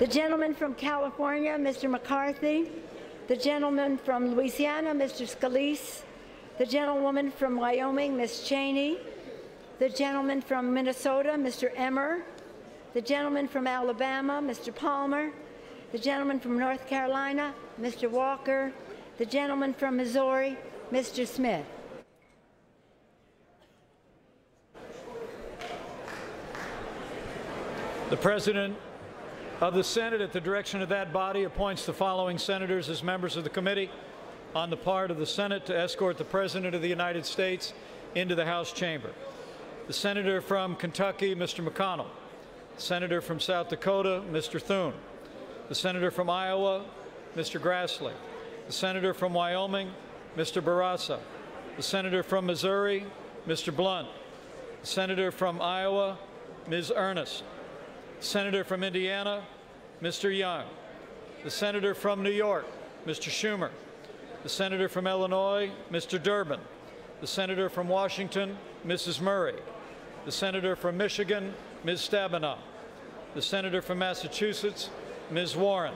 The gentleman from California, Mr. McCarthy. The gentleman from Louisiana, Mr. Scalise. The gentlewoman from Wyoming, Ms. Cheney. The gentleman from Minnesota, Mr. Emmer. The gentleman from Alabama, Mr. Palmer. The gentleman from North Carolina, Mr. Walker. The gentleman from Missouri, Mr. Smith. The President of the Senate, at the direction of that body, appoints the following senators as members of the committee on the part of the Senate to escort the President of the United States into the House chamber. The Senator from Kentucky, Mr. McConnell. The Senator from South Dakota, Mr. Thune. The Senator from Iowa, Mr. Grassley. The Senator from Wyoming, Mr. Barraza. The Senator from Missouri, Mr. Blunt. The Senator from Iowa, Ms. Ernest. The Senator from Indiana, Mr. Young. The Senator from New York, Mr. Schumer. The Senator from Illinois, Mr. Durbin. The Senator from Washington, Mrs. Murray. The Senator from Michigan, Ms. Stabenow. The Senator from Massachusetts, Ms. Warren.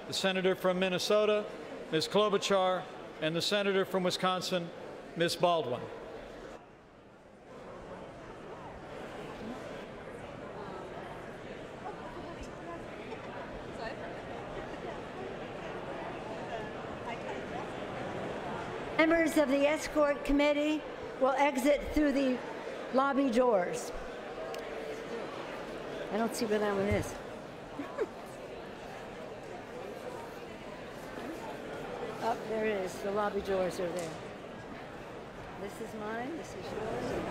The Senator from Minnesota, Ms. Klobuchar, and the Senator from Wisconsin, Ms. Baldwin. Members of the escort committee will exit through the lobby doors. I don't see where that one is. Oh, there it is. The lobby doors are there. This is mine. This is yours.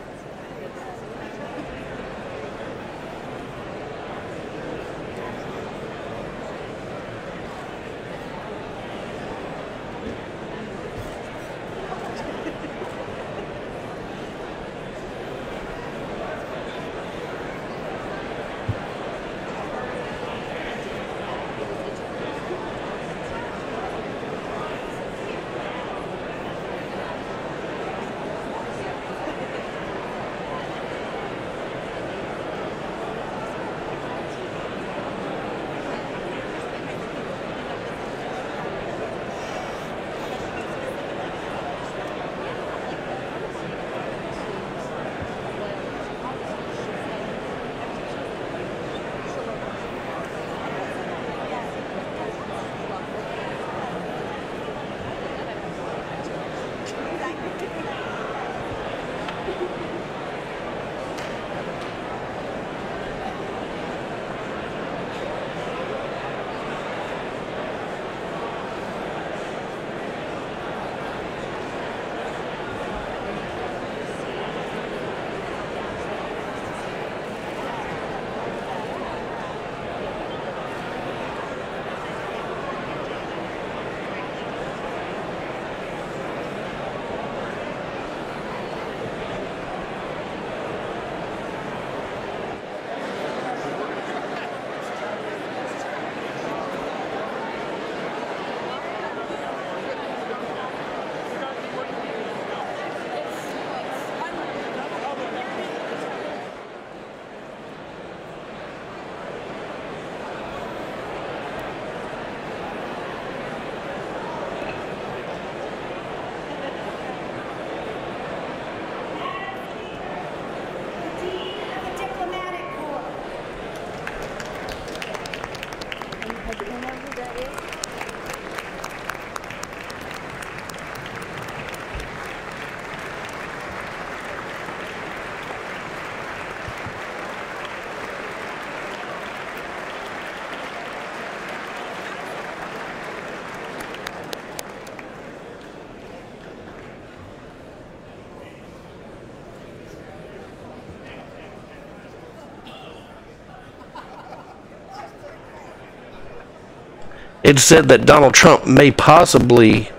It said that Donald Trump may possibly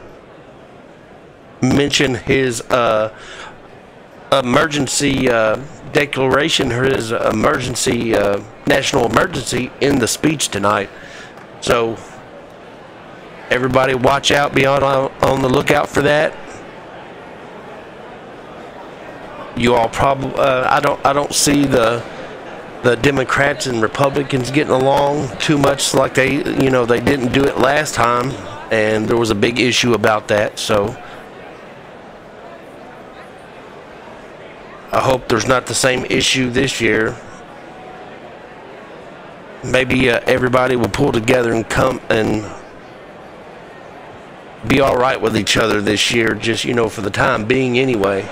mention his emergency declaration, or his emergency national emergency in the speech tonight. So everybody watch out, be on the lookout for that. You all probably I don't see the the Democrats and Republicans getting along too much like they didn't do it last time, and there was a big issue about that. So I hope there's not the same issue this year. Maybe everybody will pull together and come and be all right with each other this year, just, for the time being anyway.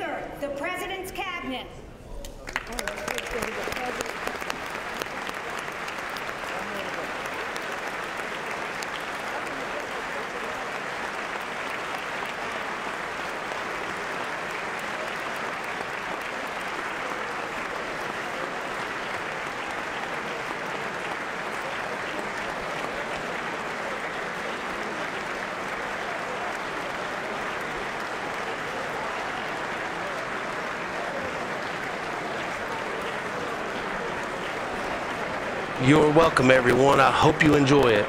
Speaker, the President's Cabinet. You're welcome, everyone. I hope you enjoy it.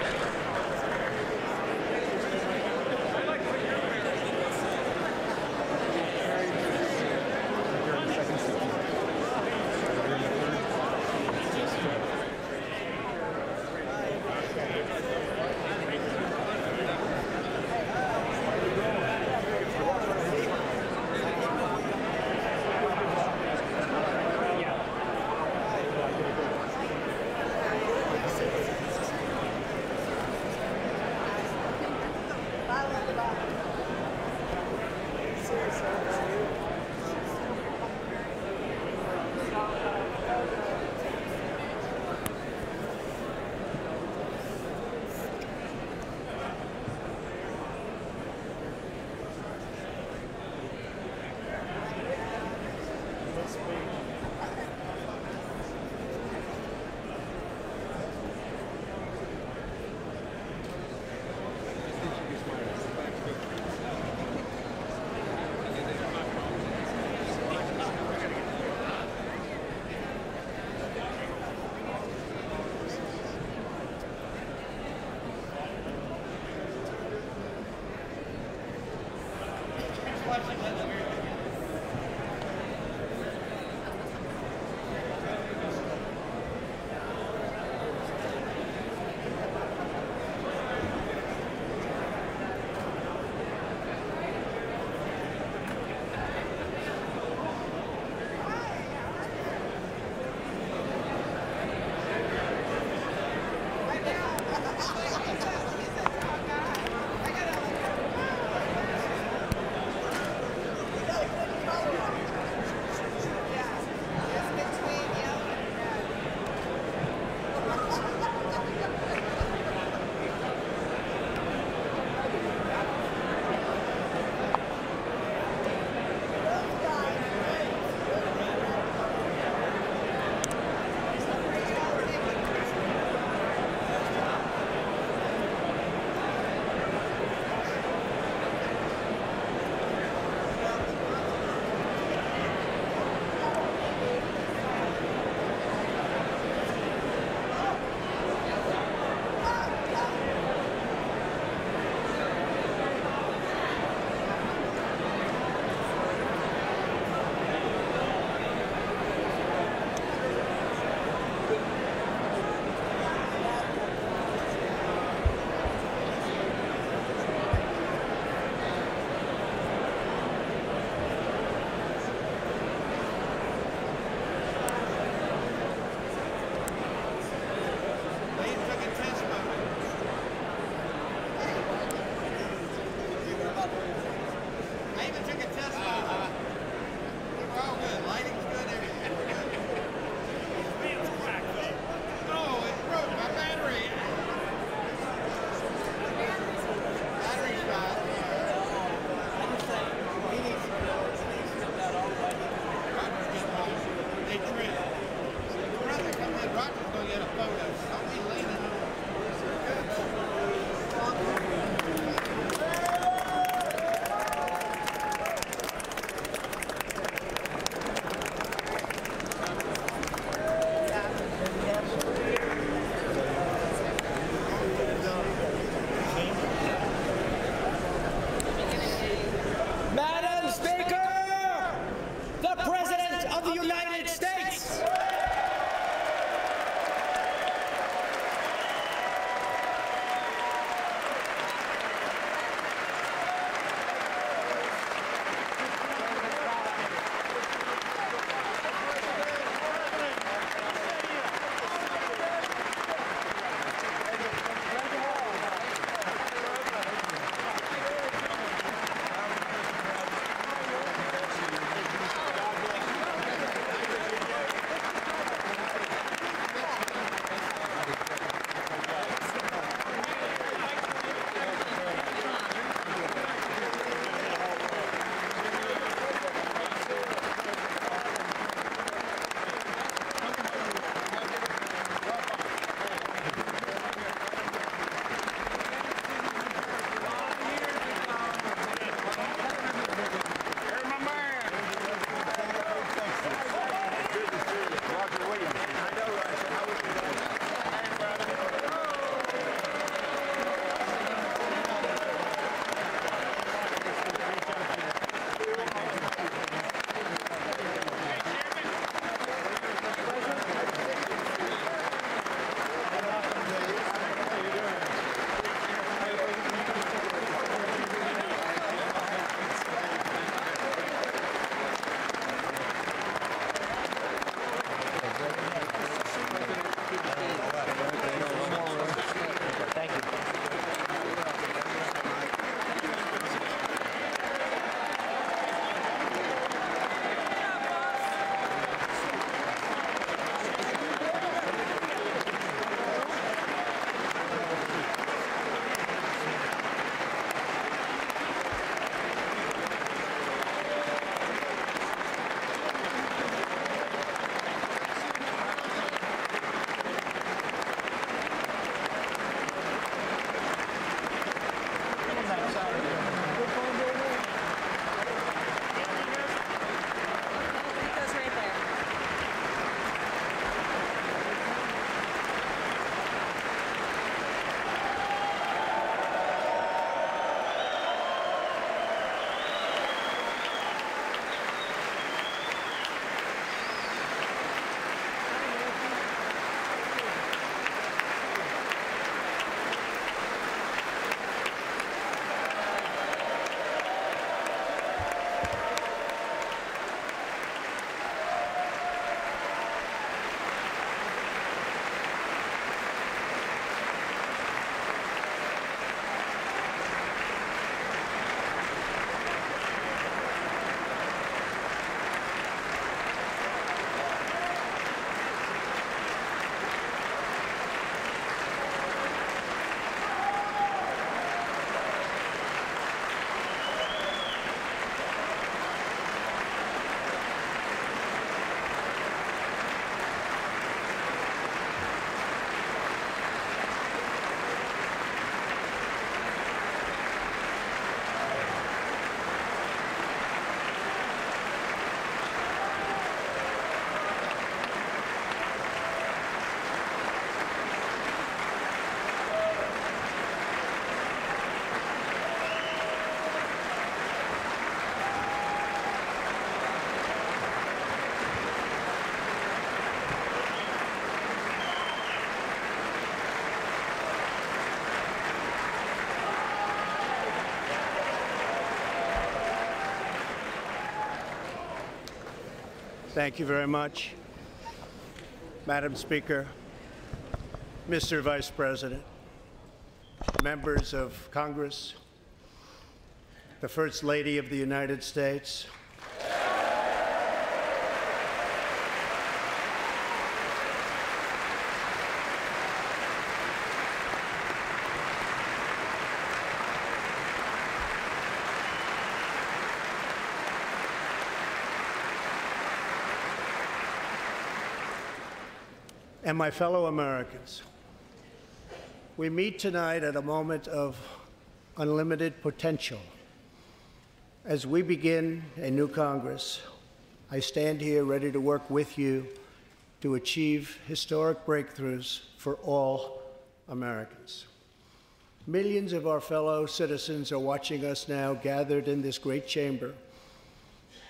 Thank you very much. Madam Speaker, Mr. Vice President, members of Congress, the First Lady of the United States, and my fellow Americans. We meet tonight at a moment of unlimited potential. As we begin a new Congress, I stand here ready to work with you to achieve historic breakthroughs for all Americans. Millions of our fellow citizens are watching us now gathered in this great chamber,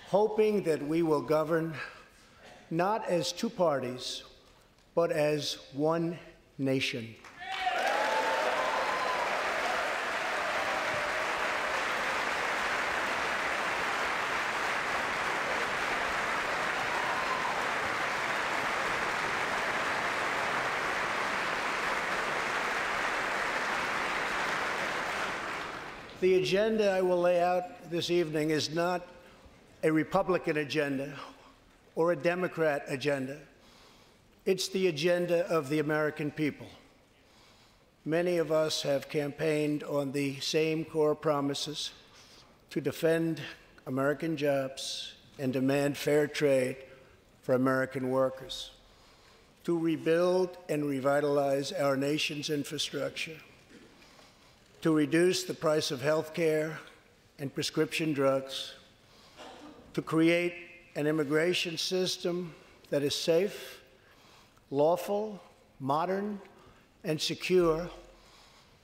hoping that we will govern not as two parties, but as one nation. The agenda I will lay out this evening is not a Republican agenda or a Democrat agenda. It's the agenda of the American people. Many of us have campaigned on the same core promises: to defend American jobs and demand fair trade for American workers, to rebuild and revitalize our nation's infrastructure, to reduce the price of health care and prescription drugs, to create an immigration system that is safe, lawful, modern, and secure,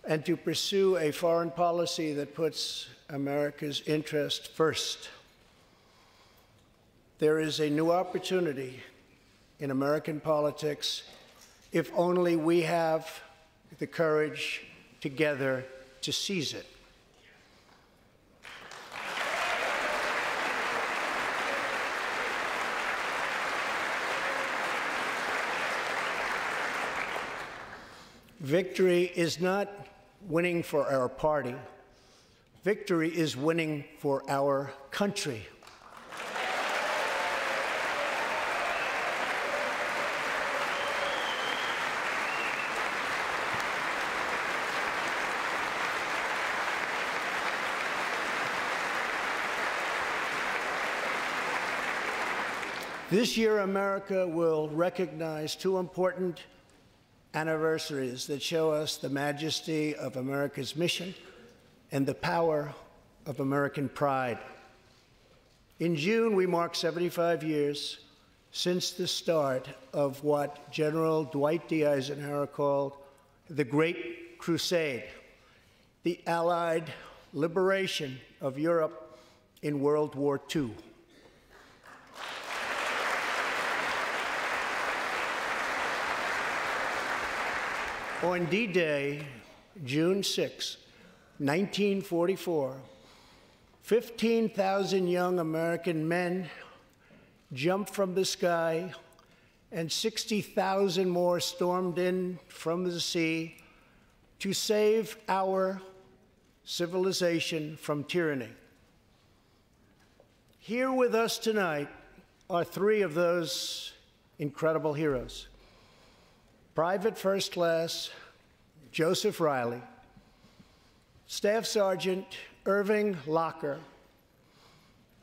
and to pursue a foreign policy that puts America's interest first. There is a new opportunity in American politics if only we have the courage together to seize it. Victory is not winning for our party. Victory is winning for our country. This year, America will recognize two important anniversaries that show us the majesty of America's mission and the power of American pride. In June, we mark 75 years since the start of what General Dwight D. Eisenhower called the Great Crusade, the Allied liberation of Europe in World War II. On D-Day, June 6, 1944, 15,000 young American men jumped from the sky, and 60,000 more stormed in from the sea to save our civilization from tyranny. Here with us tonight are three of those incredible heroes: Private First Class Joseph Riley, Staff Sergeant Irving Locker,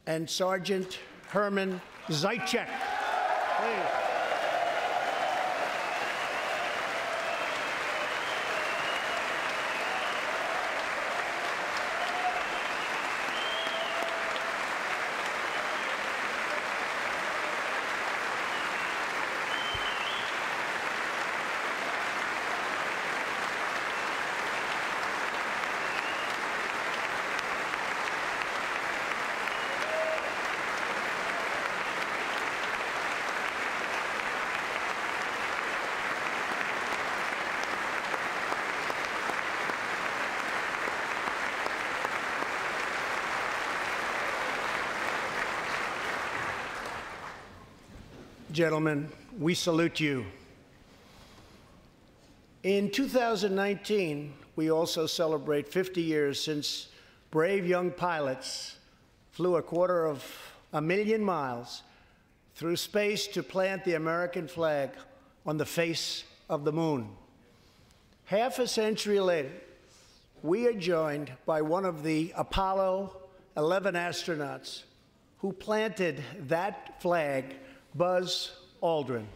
and Sergeant Herman Zaitchik. Please. gentlemen, we salute you. In 2019, we also celebrate 50 years since brave young pilots flew 250,000 miles through space to plant the American flag on the face of the moon. Half a century later, we are joined by one of the Apollo 11 astronauts who planted that flag, Buzz Aldrin.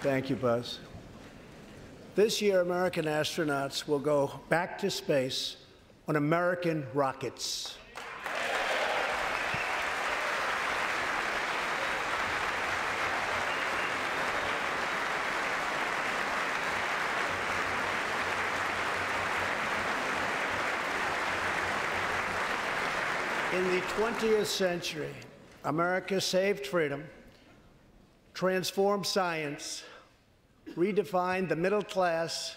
Thank you, Buzz. This year, American astronauts will go back to space on American rockets. In the 20th century, America saved freedom, transformed science, redefined the middle class,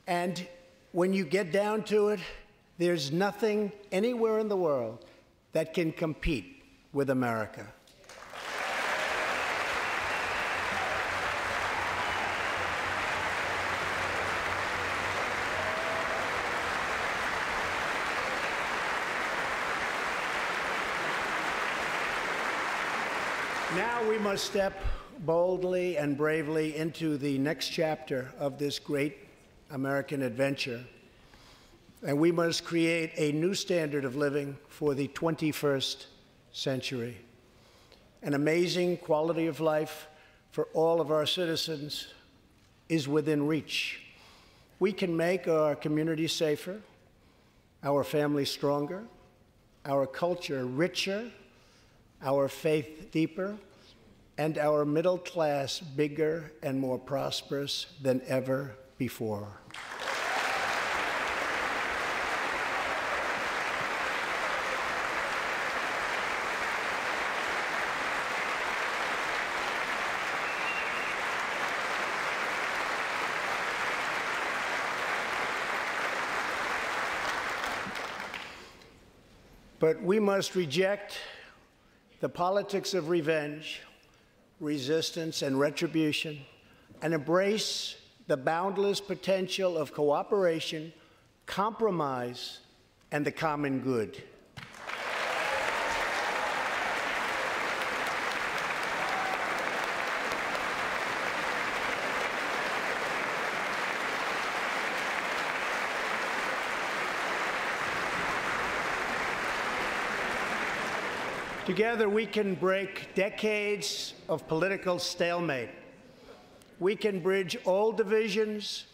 and when you get down to it, there's nothing anywhere in the world that can compete with America. Now we must step boldly and bravely into the next chapter of this great American adventure. And we must create a new standard of living for the 21st century. An amazing quality of life for all of our citizens is within reach. We can make our community safer, our families stronger, our culture richer, our faith deeper, and our middle class bigger and more prosperous than ever before. But we must reject the politics of revenge, resistance, and retribution, and embrace the boundless potential of cooperation, compromise, and the common good. Together, we can break decades of political stalemate. We can bridge old divisions,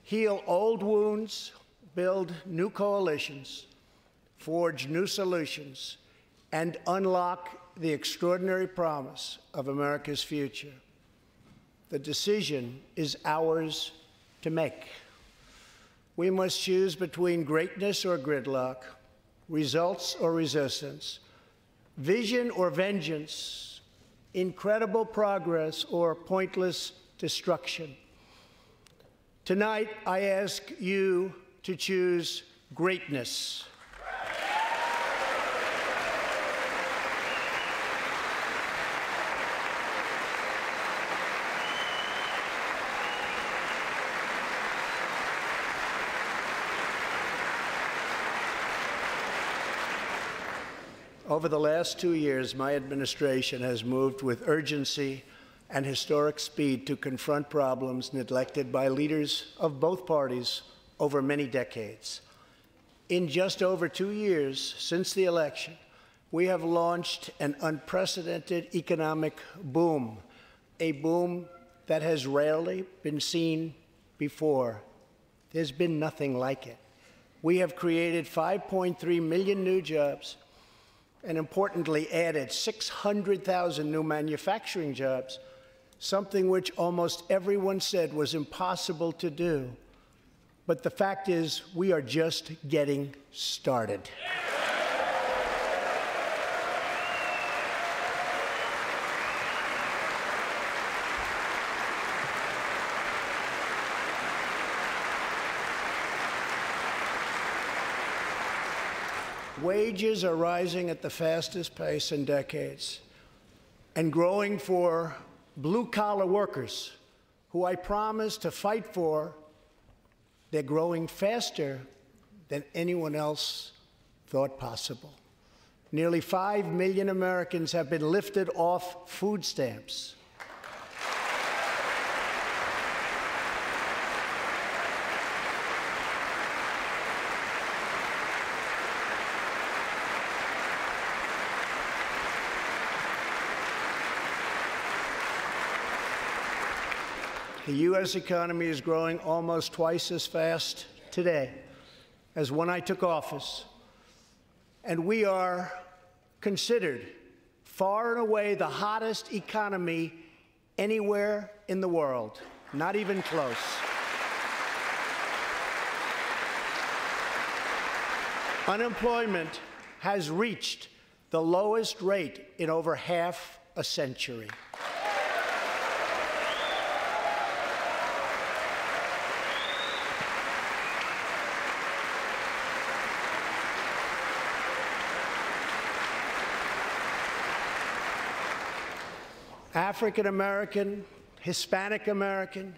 heal old wounds, build new coalitions, forge new solutions, and unlock the extraordinary promise of America's future. The decision is ours to make. We must choose between greatness or gridlock, results or resistance, vision or vengeance, incredible progress or pointless destruction. Tonight, I ask you to choose greatness. Over the last 2 years, my administration has moved with urgency and historic speed to confront problems neglected by leaders of both parties over many decades. In just over 2 years since the election, we have launched an unprecedented economic boom, a boom that has rarely been seen before. There's been nothing like it. We have created 5.3 million new jobs, and importantly added 600,000 new manufacturing jobs, something which almost everyone said was impossible to do. But the fact is, we are just getting started. Wages are rising at the fastest pace in decades and growing for blue-collar workers who I promised to fight for. They're growing faster than anyone else thought possible. Nearly 5 million Americans have been lifted off food stamps. The U.S. economy is growing almost twice as fast today as when I took office, and we are considered far and away the hottest economy anywhere in the world, not even close. Unemployment has reached the lowest rate in over half a century. African American, Hispanic American,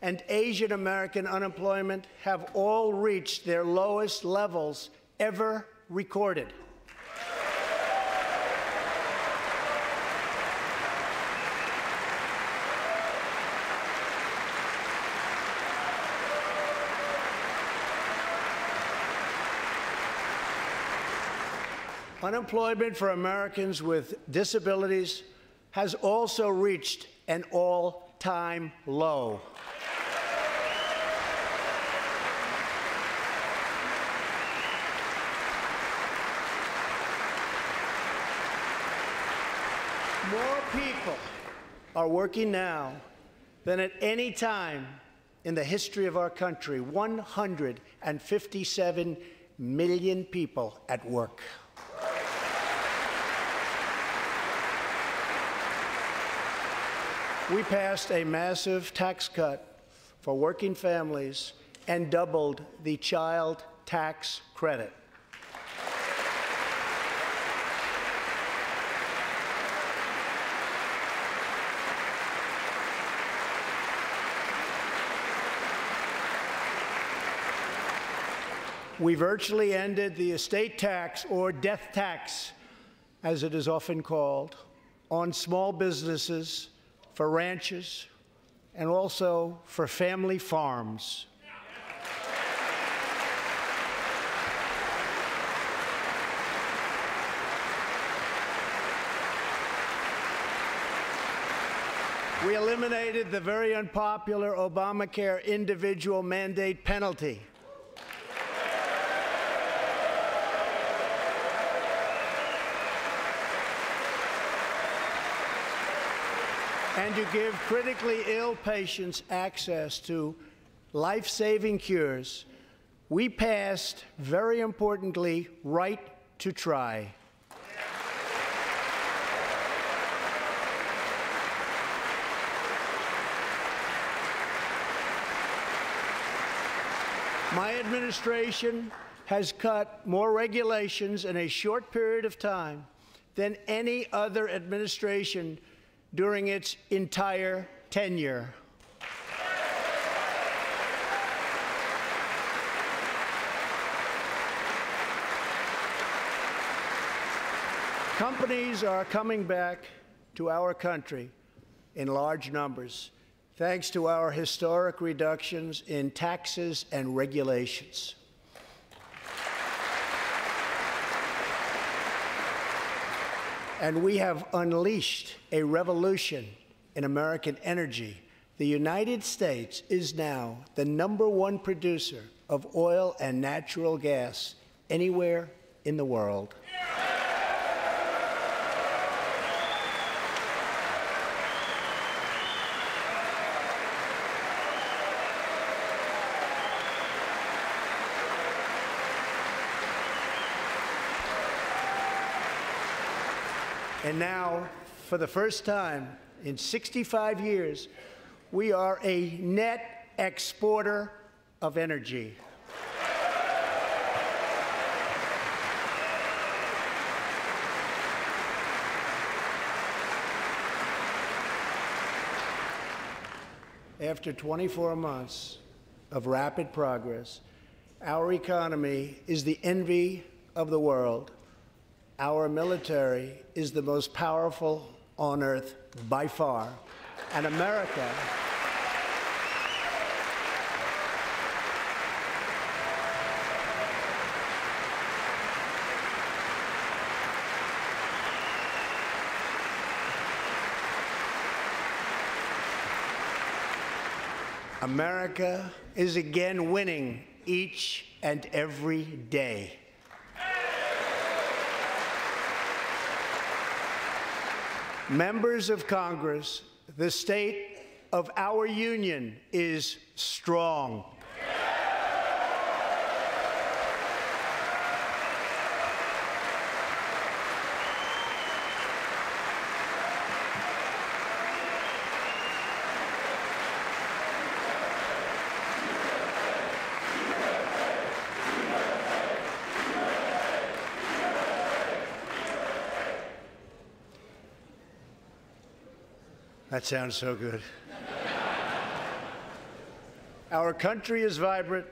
and Asian American unemployment have all reached their lowest levels ever recorded. Unemployment for Americans with disabilities has also reached an all-time low. More people are working now than at any time in the history of our country. 157 million people at work. We passed a massive tax cut for working families and doubled the child tax credit. We virtually ended the estate tax, or death tax, as it is often called, on small businesses, for ranches, and also for family farms. We eliminated the very unpopular Obamacare individual mandate penalty. And to give critically ill patients access to life-saving cures, we passed, very importantly, right to try. My administration has cut more regulations in a short period of time than any other administration during its entire tenure. Companies are coming back to our country in large numbers, thanks to our historic reductions in taxes and regulations. And we have unleashed a revolution in American energy. The United States is now the #1 producer of oil and natural gas anywhere in the world. And now, for the first time in 65 years, we are a net exporter of energy. After 24 months of rapid progress, our economy is the envy of the world. Our military is the most powerful on earth by far. And America America is again winning each and every day. Members of Congress, the state of our union is strong. That sounds so good. Our country is vibrant,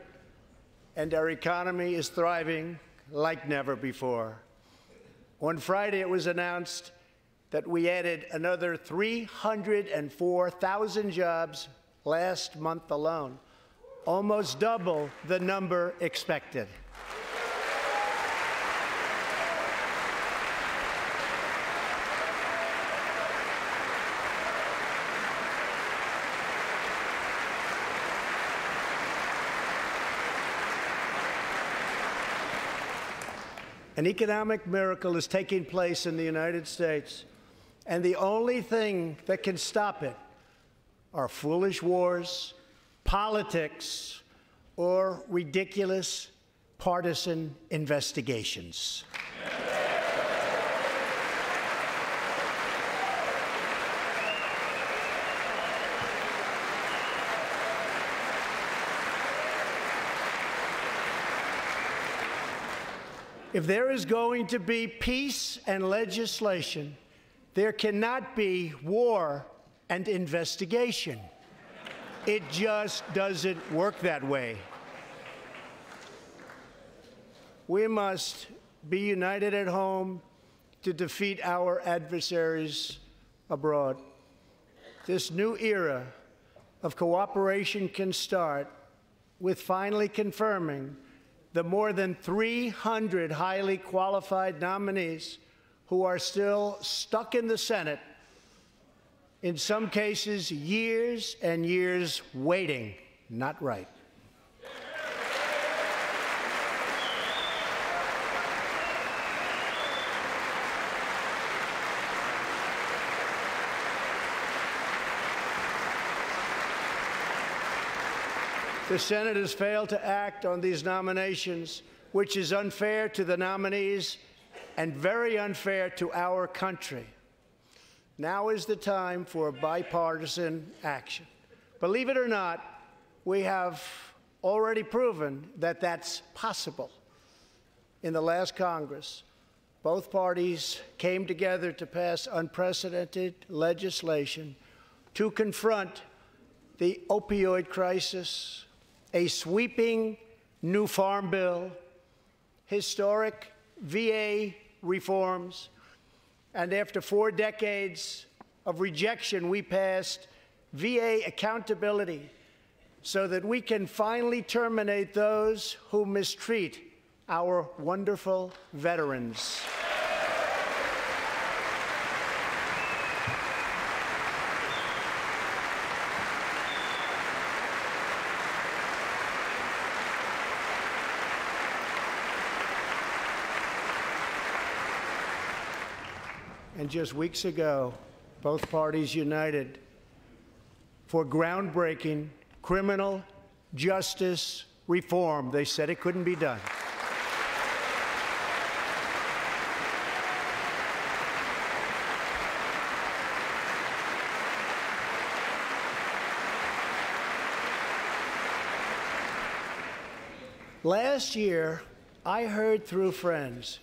and our economy is thriving like never before. On Friday, it was announced that we added another 304,000 jobs last month alone, almost double the number expected. An economic miracle is taking place in the United States, and the only thing that can stop it are foolish wars, politics, or ridiculous partisan investigations. If there is going to be peace and legislation, there cannot be war and investigation. It just doesn't work that way. We must be united at home to defeat our adversaries abroad. This new era of cooperation can start with finally confirming the more than 300 highly qualified nominees who are still stuck in the Senate, in some cases years and years waiting. Not right. The Senate has failed to act on these nominations, which is unfair to the nominees and very unfair to our country. Now is the time for bipartisan action. Believe it or not, we have already proven that that's possible. In the last Congress, both parties came together to pass unprecedented legislation to confront the opioid crisis, a sweeping new farm bill, historic VA reforms, and after 4 decades of rejection, we passed VA accountability so that we can finally terminate those who mistreat our wonderful veterans. And just weeks ago, both parties united for groundbreaking criminal justice reform. They said it couldn't be done. Last year, I heard through friends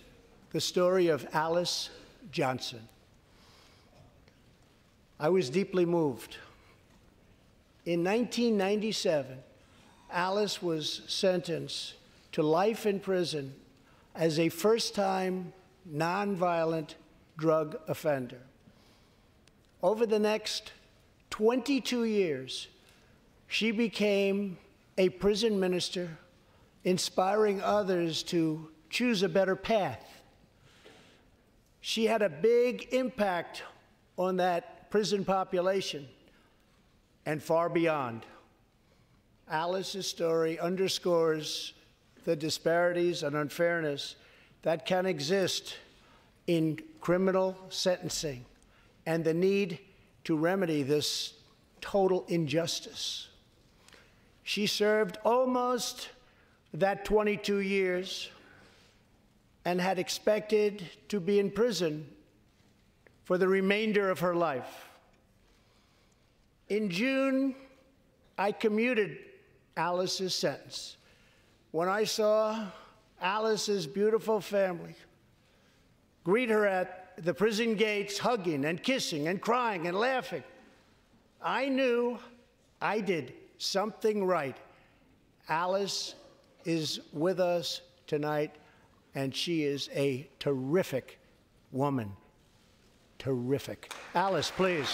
the story of Alice Johnson. I was deeply moved. In 1997, Alice was sentenced to life in prison as a first-time nonviolent drug offender. Over the next 22 years, she became a prison minister, inspiring others to choose a better path. She had a big impact on that prison population and far beyond. Alice's story underscores the disparities and unfairness that can exist in criminal sentencing and the need to remedy this total injustice. She served almost that 22 years and had expected to be in prison for the remainder of her life. In June, I commuted Alice's sentence. When I saw Alice's beautiful family greet her at the prison gates, hugging and kissing and crying and laughing, I knew I did something right. Alice is with us tonight, and she is a terrific woman. Terrific. Alice, please.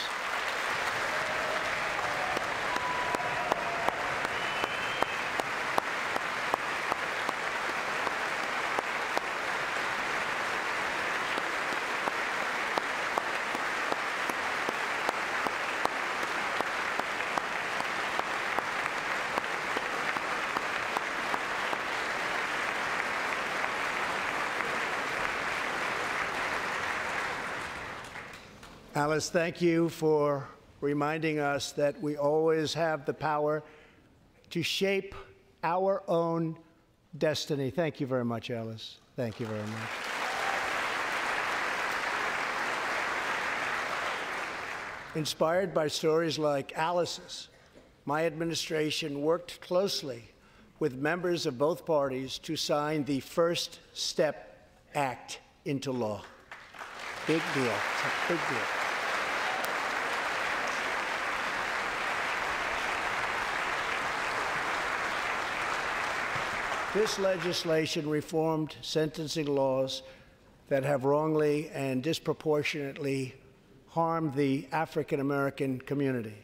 Alice, thank you for reminding us that we always have the power to shape our own destiny. Thank you very much, Alice. Thank you very much. Inspired by stories like Alice's, my administration worked closely with members of both parties to sign the First Step Act into law. Big deal. It's a big deal. This legislation reformed sentencing laws that have wrongly and disproportionately harmed the African American community.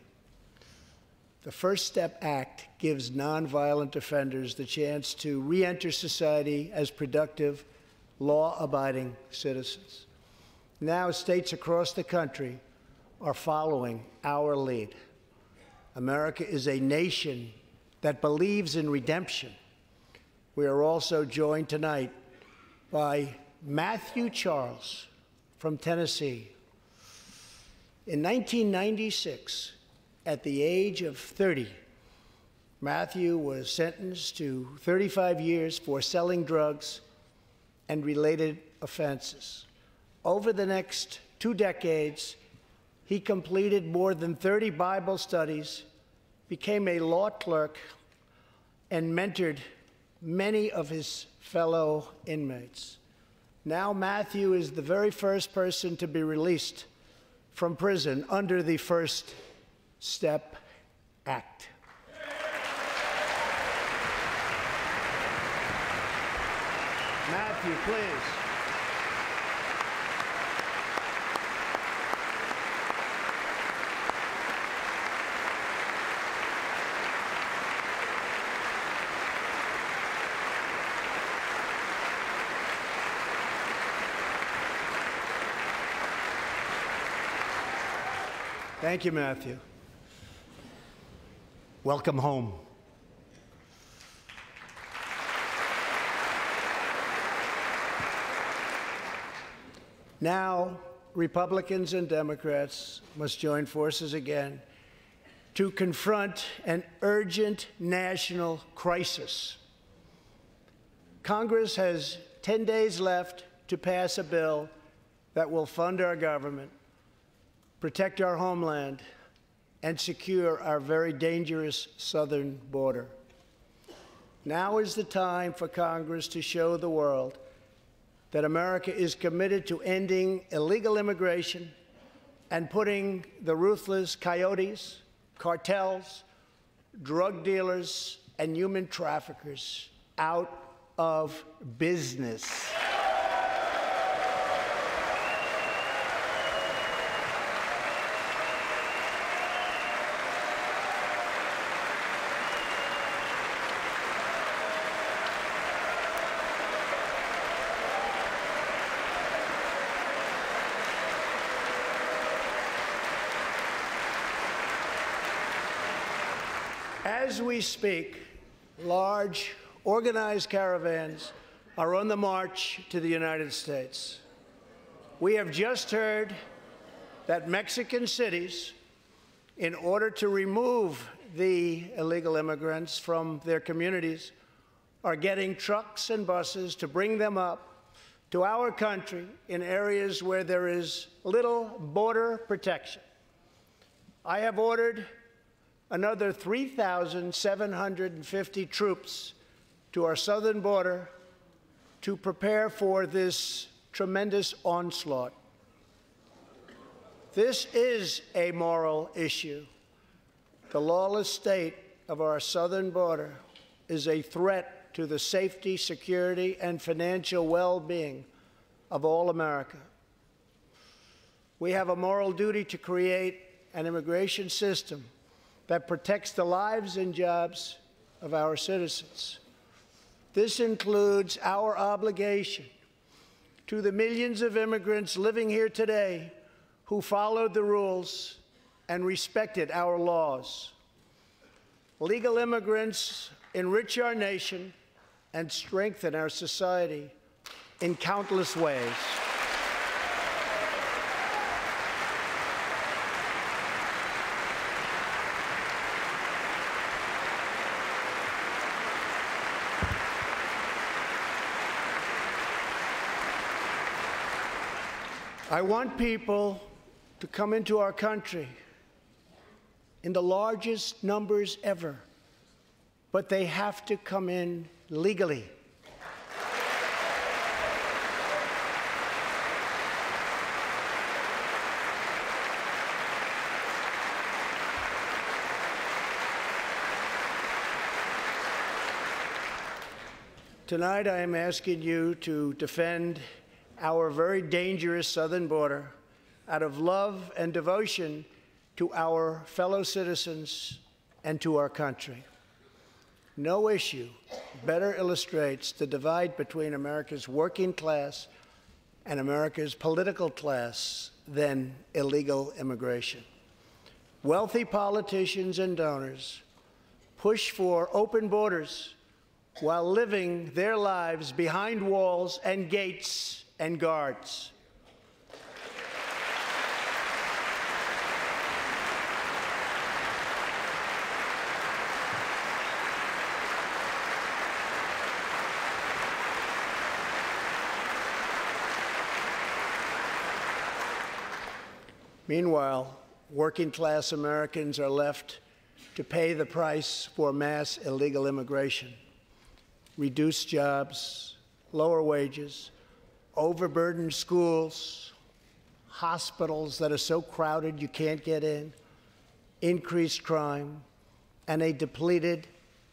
The First Step Act gives nonviolent offenders the chance to re-enter society as productive, law-abiding citizens. Now, states across the country are following our lead. America is a nation that believes in redemption. We are also joined tonight by Matthew Charles from Tennessee. In 1996, at the age of 30, Matthew was sentenced to 35 years for selling drugs and related offenses. Over the next 2 decades, he completed more than 30 Bible studies, became a law clerk, and mentored many of his fellow inmates. Now Matthew is the very first person to be released from prison under the First Step Act. Matthew, please. Thank you, Matthew. Welcome home. Now, Republicans and Democrats must join forces again to confront an urgent national crisis. Congress has 10 days left to pass a bill that will fund our government, protect our homeland, and secure our very dangerous southern border. Now is the time for Congress to show the world that America is committed to ending illegal immigration and putting the ruthless coyotes, cartels, drug dealers, and human traffickers out of business. As we speak, large, organized caravans are on the march to the United States. We have just heard that Mexican cities, in order to remove the illegal immigrants from their communities, are getting trucks and buses to bring them up to our country in areas where there is little border protection. I have ordered another 3,750 troops to our southern border to prepare for this tremendous onslaught. This is a moral issue. The lawless state of our southern border is a threat to the safety, security, and financial well-being of all America. We have a moral duty to create an immigration system that protects the lives and jobs of our citizens. This includes our obligation to the millions of immigrants living here today who followed the rules and respected our laws. Legal immigrants enrich our nation and strengthen our society in countless ways. I want people to come into our country in the largest numbers ever, but they have to come in legally. Tonight, I am asking you to defend our very dangerous southern border out of love and devotion to our fellow citizens and to our country. No issue better illustrates the divide between America's working class and America's political class than illegal immigration. Wealthy politicians and donors push for open borders while living their lives behind walls and gates and guards. Meanwhile, working-class Americans are left to pay the price for mass illegal immigration. Reduced jobs, lower wages, overburdened schools, hospitals that are so crowded you can't get in, increased crime, and a depleted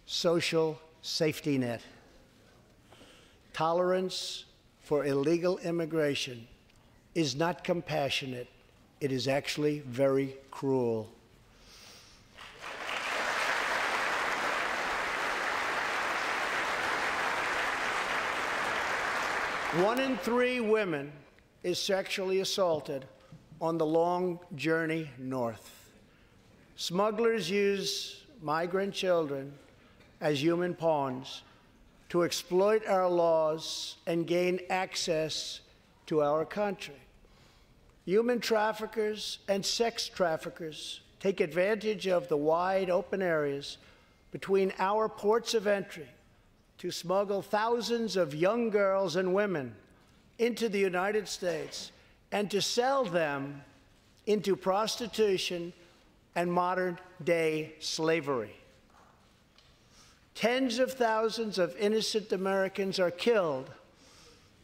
social safety net. Tolerance for illegal immigration is not compassionate. It is actually very cruel. One in 3 women is sexually assaulted on the long journey north. Smugglers use migrant children as human pawns to exploit our laws and gain access to our country. Human traffickers and sex traffickers take advantage of the wide open areas between our ports of entry to smuggle thousands of young girls and women into the United States and to sell them into prostitution and modern-day slavery. Tens of thousands of innocent Americans are killed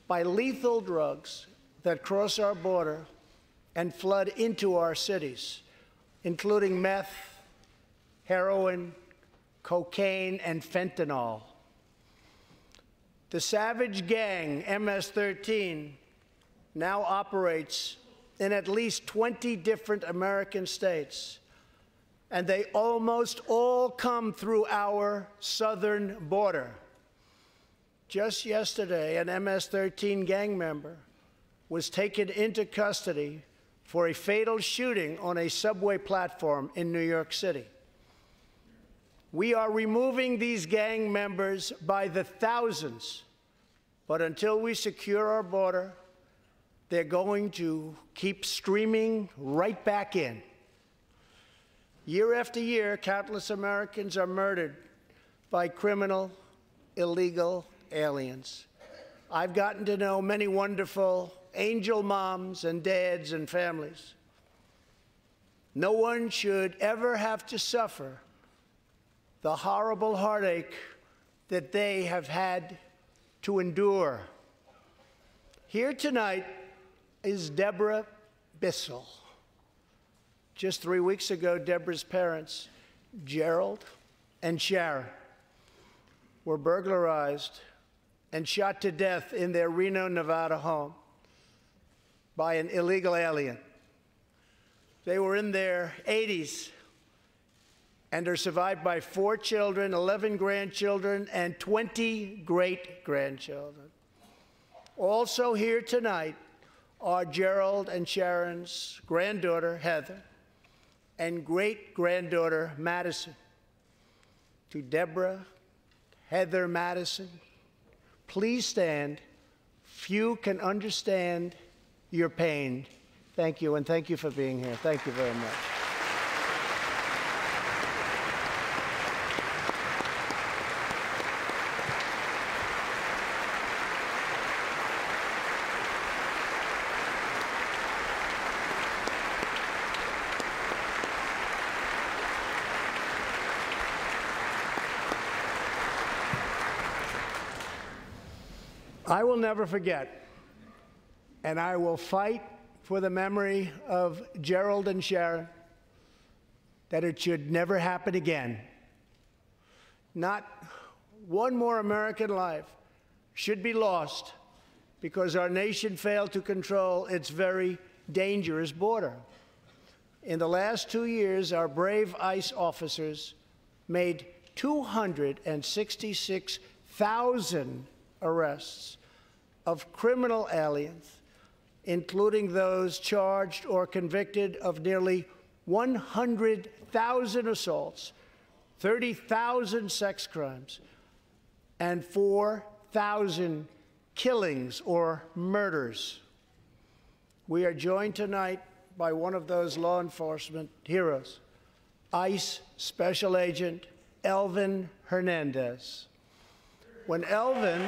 by lethal drugs that cross our border and flood into our cities, including meth, heroin, cocaine, and fentanyl. The savage gang, MS-13, now operates in at least 20 different American states, and they almost all come through our southern border. Just yesterday, an MS-13 gang member was taken into custody for a fatal shooting on a subway platform in New York City. We are removing these gang members by the thousands, but until we secure our border, they're going to keep streaming right back in. Year after year, countless Americans are murdered by criminal, illegal aliens. I've gotten to know many wonderful angel moms and dads and families. No one should ever have to suffer the horrible heartache that they have had to endure. Here tonight is Deborah Bissell. Just 3 weeks ago, Deborah's parents, Gerald and Sharon, were burglarized and shot to death in their Reno, Nevada home by an illegal alien. They were in their 80s and are survived by 4 children, 11 grandchildren, and 20 great-grandchildren. Also here tonight are Gerald and Sharon's granddaughter, Heather, and great-granddaughter, Madison. To Deborah, Heather, Madison, please stand. Few can understand your pain. Thank you, and thank you for being here. Thank you very much. I will never forget, and I will fight for the memory of Gerald and Sharon, that it should never happen again. Not one more American life should be lost because our nation failed to control its very dangerous border. In the last 2 years, our brave ICE officers made 266,000 arrests of criminal aliens, including those charged or convicted of nearly 100,000 assaults, 30,000 sex crimes, and 4,000 killings or murders. We are joined tonight by one of those law enforcement heroes, ICE Special Agent Elvin Hernandez. When Elvin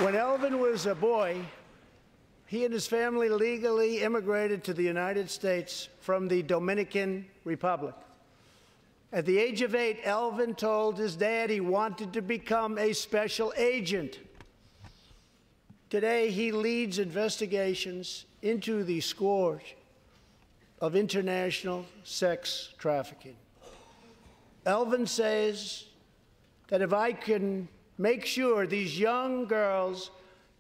When Elvin was a boy, he and his family legally immigrated to the United States from the Dominican Republic. At the age of 8, Elvin told his dad he wanted to become a special agent. Today, he leads investigations into the scourge of international sex trafficking. Elvin says that if I can make sure these young girls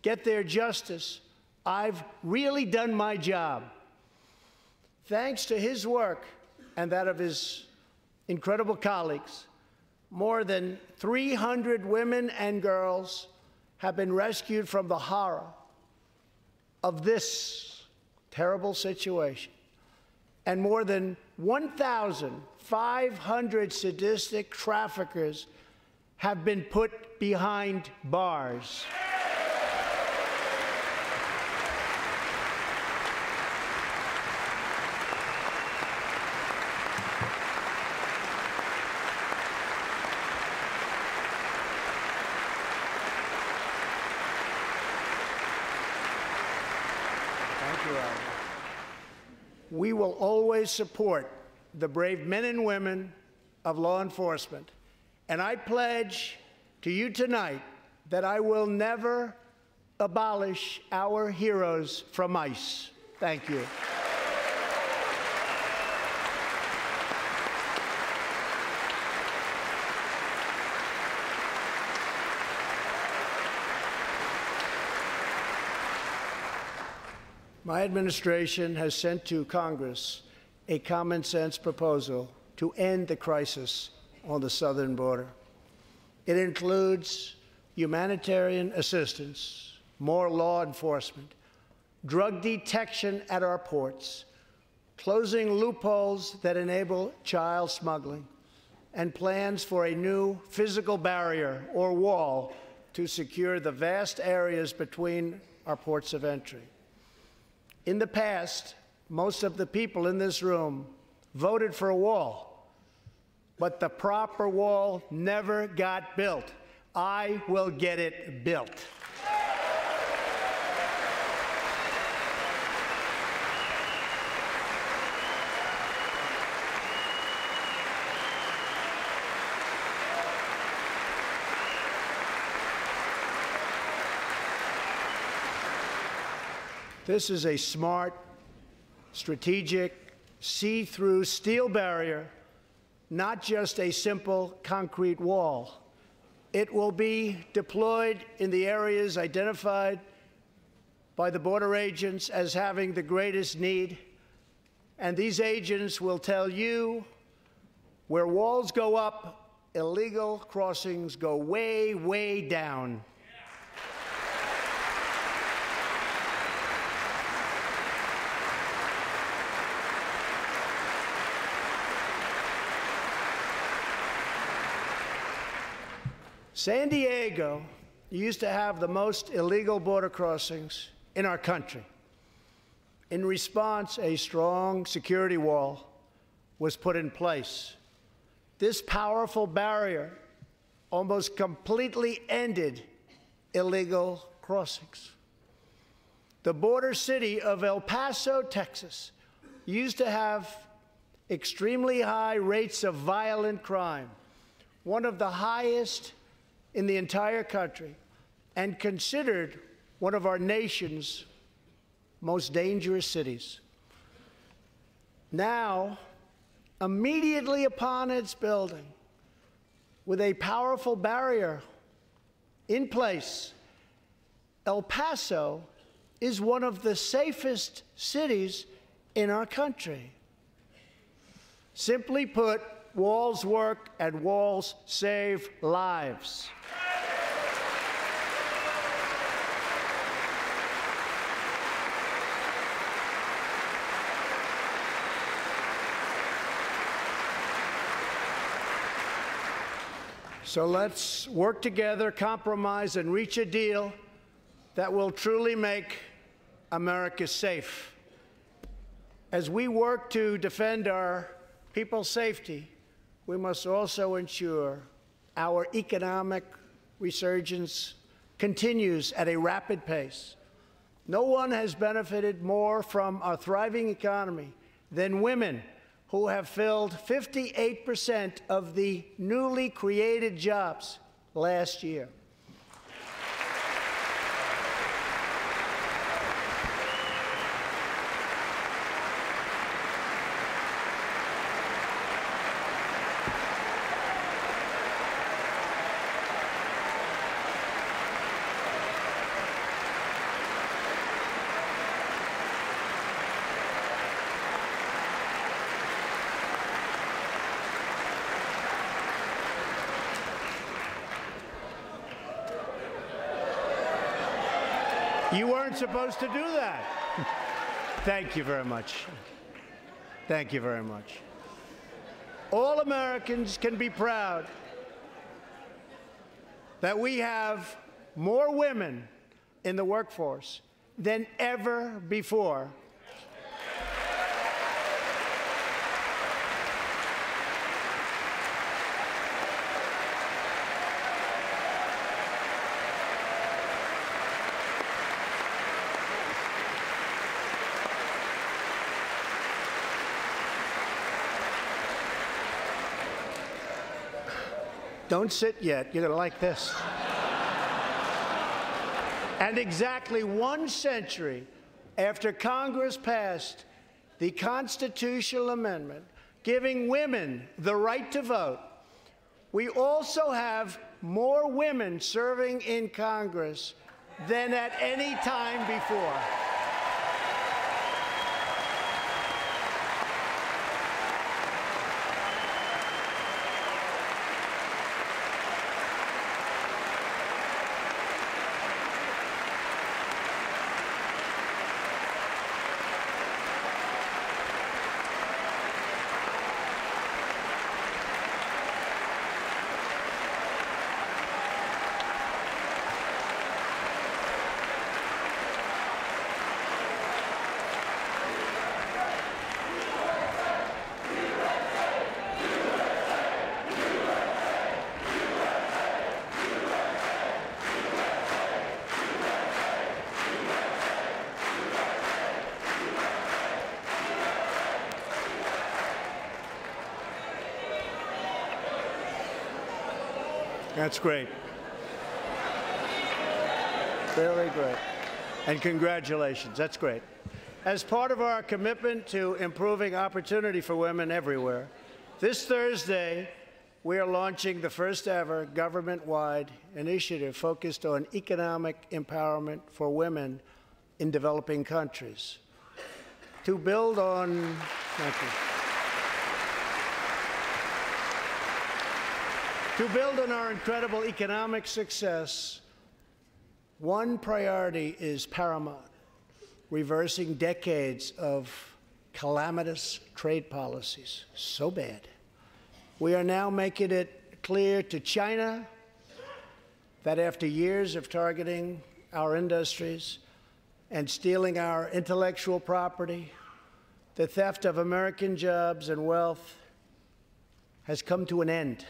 get their justice, I've really done my job. Thanks to his work and that of his incredible colleagues, more than 300 women and girls have been rescued from the horror of this terrible situation. And more than 1,500 sadistic traffickers have been put behind bars. you, Alvin. We will always support the brave men and women of law enforcement. And I pledge to you tonight that I will never abolish our heroes from ICE. Thank you. My administration has sent to Congress a common-sense proposal to end the crisis on the southern border. It includes humanitarian assistance, more law enforcement, drug detection at our ports, closing loopholes that enable child smuggling, and plans for a new physical barrier or wall to secure the vast areas between our ports of entry. In the past, most of the people in this room voted for a wall, but the proper wall never got built. I will get it built. This is a smart, strategic, see-through steel barrier, not just a simple concrete wall. It will be deployed in the areas identified by the border agents as having the greatest need, and these agents will tell you where walls go up, illegal crossings go way, way down. San Diego used to have the most illegal border crossings in our country. In response, a strong security wall was put in place. This powerful barrier almost completely ended illegal crossings. The border city of El Paso, Texas, used to have extremely high rates of violent crime, one of the highest in the entire country, and considered one of our nation's most dangerous cities. Now, immediately upon its building, with a powerful barrier in place, El Paso is one of the safest cities in our country. Simply put, walls work and walls save lives. So let's work together, compromise, and reach a deal that will truly make America safe. As we work to defend our people's safety, we must also ensure our economic resurgence continues at a rapid pace. No one has benefited more from our thriving economy than women, who have filled 58% of the newly created jobs last year. You weren't supposed to do that. Thank you very much. Thank you very much. All Americans can be proud that we have more women in the workforce than ever before. Don't sit yet. You're going to like this. And exactly 1 century after Congress passed the constitutional amendment giving women the right to vote, we also have more women serving in Congress than at any time before. That's great. Very great. And congratulations. That's great. As part of our commitment to improving opportunity for women everywhere, this Thursday, we are launching the first ever government-wide initiative focused on economic empowerment for women in developing countries. To build on, thank you. To build on our incredible economic success, one priority is paramount: reversing decades of calamitous trade policies. So bad. We are now making it clear to China that after years of targeting our industries and stealing our intellectual property, the theft of American jobs and wealth has come to an end.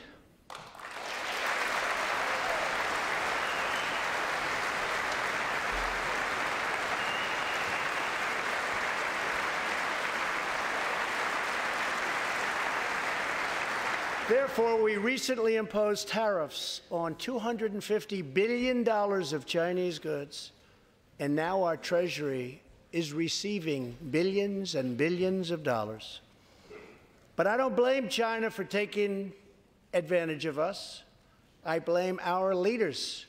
Therefore, we recently imposed tariffs on $250 billion of Chinese goods, and now our Treasury is receiving billions and billions of dollars. But I don't blame China for taking advantage of us. I blame our leaders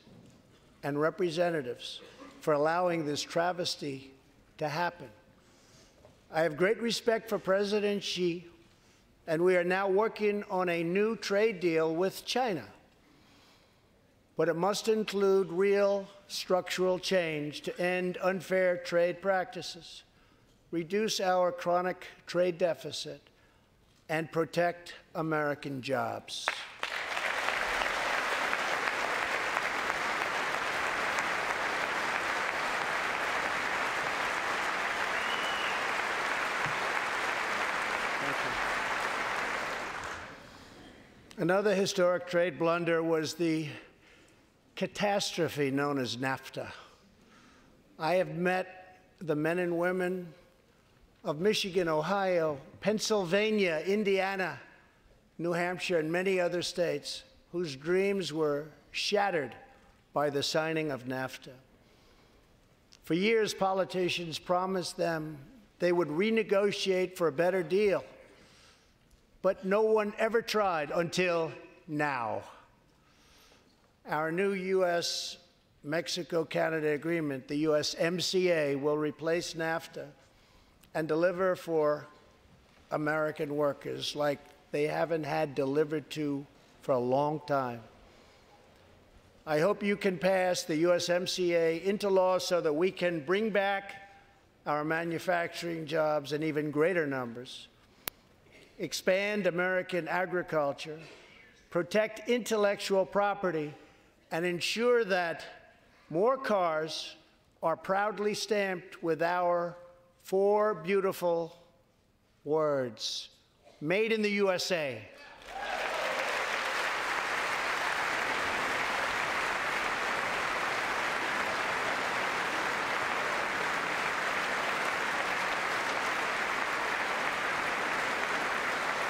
and representatives for allowing this travesty to happen. I have great respect for President Xi, and we are now working on a new trade deal with China. But it must include real structural change to end unfair trade practices, reduce our chronic trade deficit, and protect American jobs. Another historic trade blunder was the catastrophe known as NAFTA. I have met the men and women of Michigan, Ohio, Pennsylvania, Indiana, New Hampshire, and many other states whose dreams were shattered by the signing of NAFTA. For years, politicians promised them they would renegotiate for a better deal, but no one ever tried until now. Our new U.S.-Mexico-Canada agreement, the USMCA, will replace NAFTA and deliver for American workers like they haven't had delivered to for a long time. I hope you can pass the USMCA into law so that we can bring back our manufacturing jobs in even greater numbers, expand American agriculture, protect intellectual property, and ensure that more cars are proudly stamped with our 4 beautiful words: Made in the USA.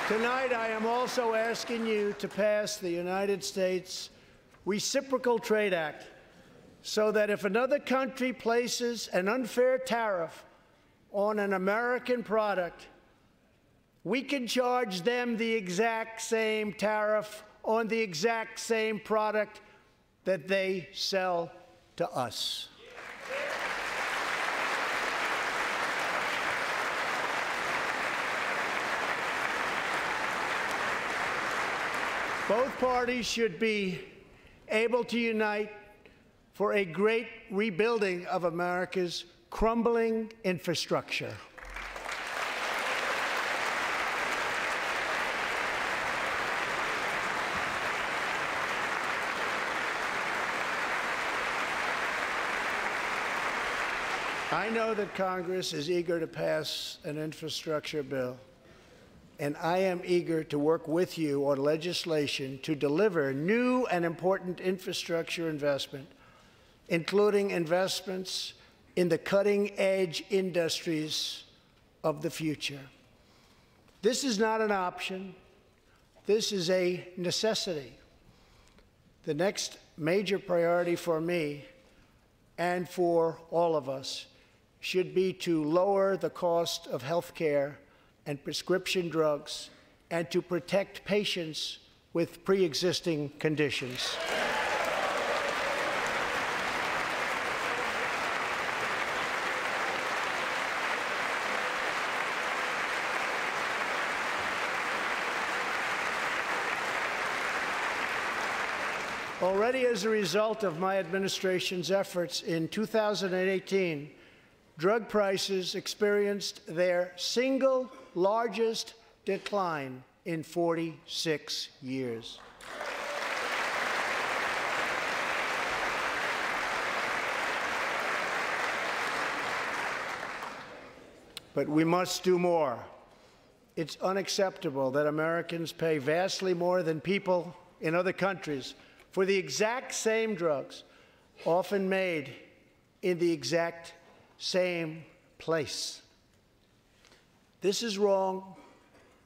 Tonight, I am also asking you to pass the United States Reciprocal Trade Act so that if another country places an unfair tariff on an American product, we can charge them the exact same tariff on the exact same product that they sell to us. Both parties should be able to unite for a great rebuilding of America's crumbling infrastructure. I know that Congress is eager to pass an infrastructure bill, and I am eager to work with you on legislation to deliver new and important infrastructure investment, including investments in the cutting-edge industries of the future. This is not an option. This is a necessity. The next major priority for me and for all of us should be to lower the cost of health care and prescription drugs and to protect patients with pre-existing conditions. Already as a result of my administration's efforts in 2018, drug prices experienced their single largest decline in 46 years. But we must do more. It's unacceptable that Americans pay vastly more than people in other countries for the exact same drugs, often made in the exact same place. This is wrong,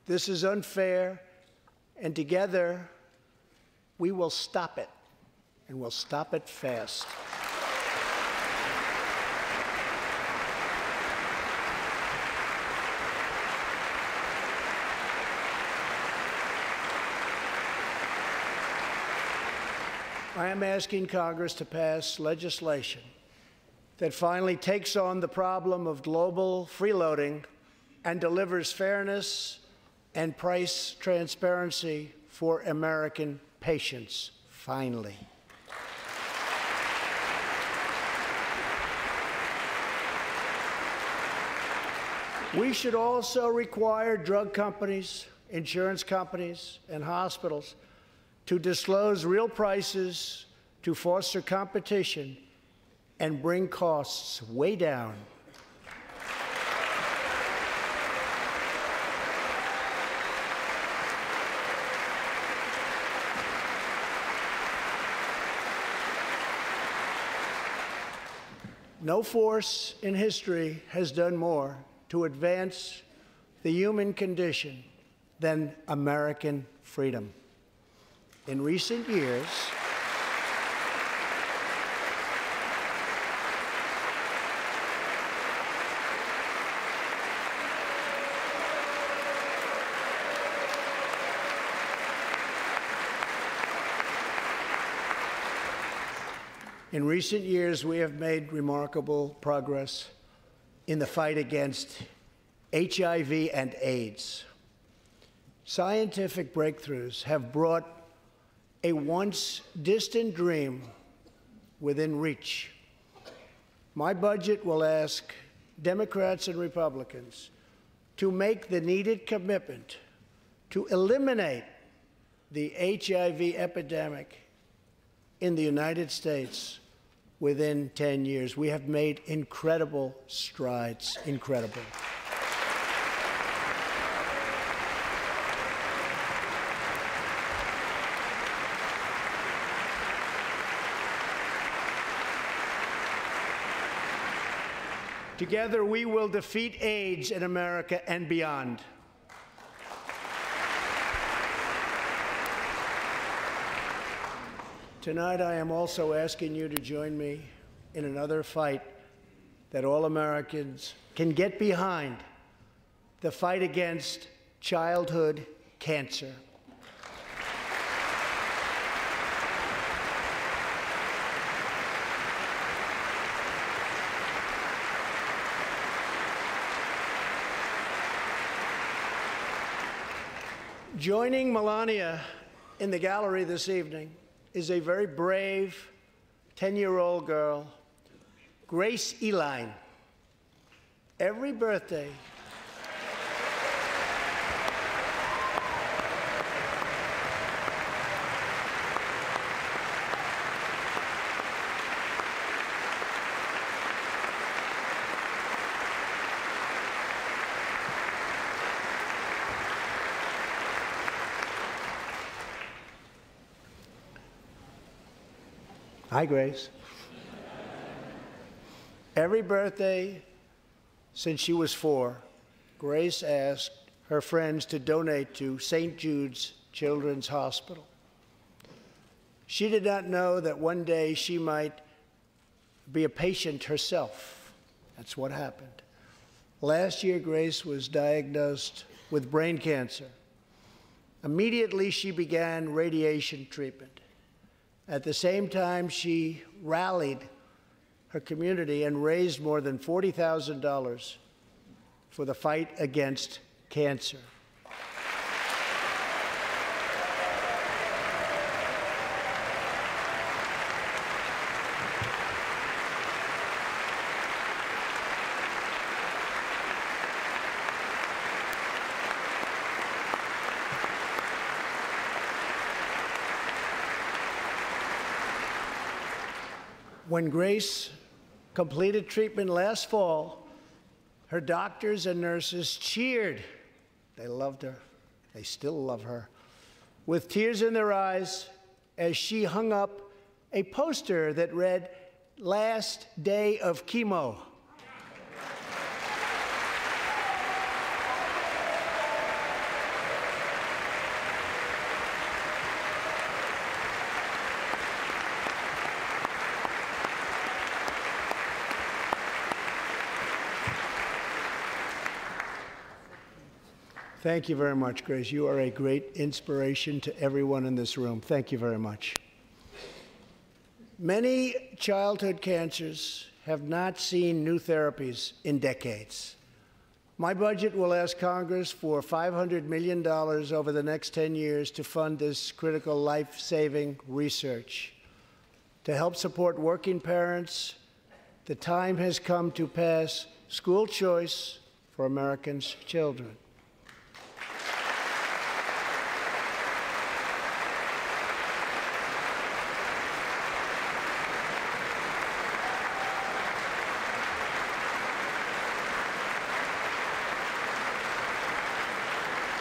this is unfair, and together we will stop it, and we'll stop it fast. I am asking Congress to pass legislation that finally takes on the problem of global freeloading and delivers fairness and price transparency for American patients, finally. We should also require drug companies, insurance companies, and hospitals to disclose real prices to foster competition and bring costs way down. No force in history has done more to advance the human condition than American freedom. In recent years, we have made remarkable progress in the fight against HIV and AIDS. Scientific breakthroughs have brought a once distant dream within reach. My budget will ask Democrats and Republicans to make the needed commitment to eliminate the HIV epidemic in the United States within 10 years. We have made incredible strides, incredible. Together, we will defeat AIDS in America and beyond. Tonight, I am also asking you to join me in another fight that all Americans can get behind, the fight against childhood cancer. Joining Melania in the gallery this evening is a very brave 10-year-old girl, Grace Eline. Every birthday, hi, Grace. Every birthday since she was 4, Grace asked her friends to donate to St. Jude's Children's Hospital. She did not know that one day she might be a patient herself. That's what happened. Last year, Grace was diagnosed with brain cancer. Immediately, she began radiation treatment. At the same time, she rallied her community and raised more than $40,000 for the fight against cancer. When Grace completed treatment last fall, her doctors and nurses cheered. They loved her. They still love her. With tears in their eyes as she hung up a poster that read, "Last day of chemo." Thank you very much, Grace. You are a great inspiration to everyone in this room. Thank you very much. Many childhood cancers have not seen new therapies in decades. My budget will ask Congress for $500 million over the next 10 years to fund this critical life-saving research. To help support working parents, the time has come to pass school choice for Americans' children.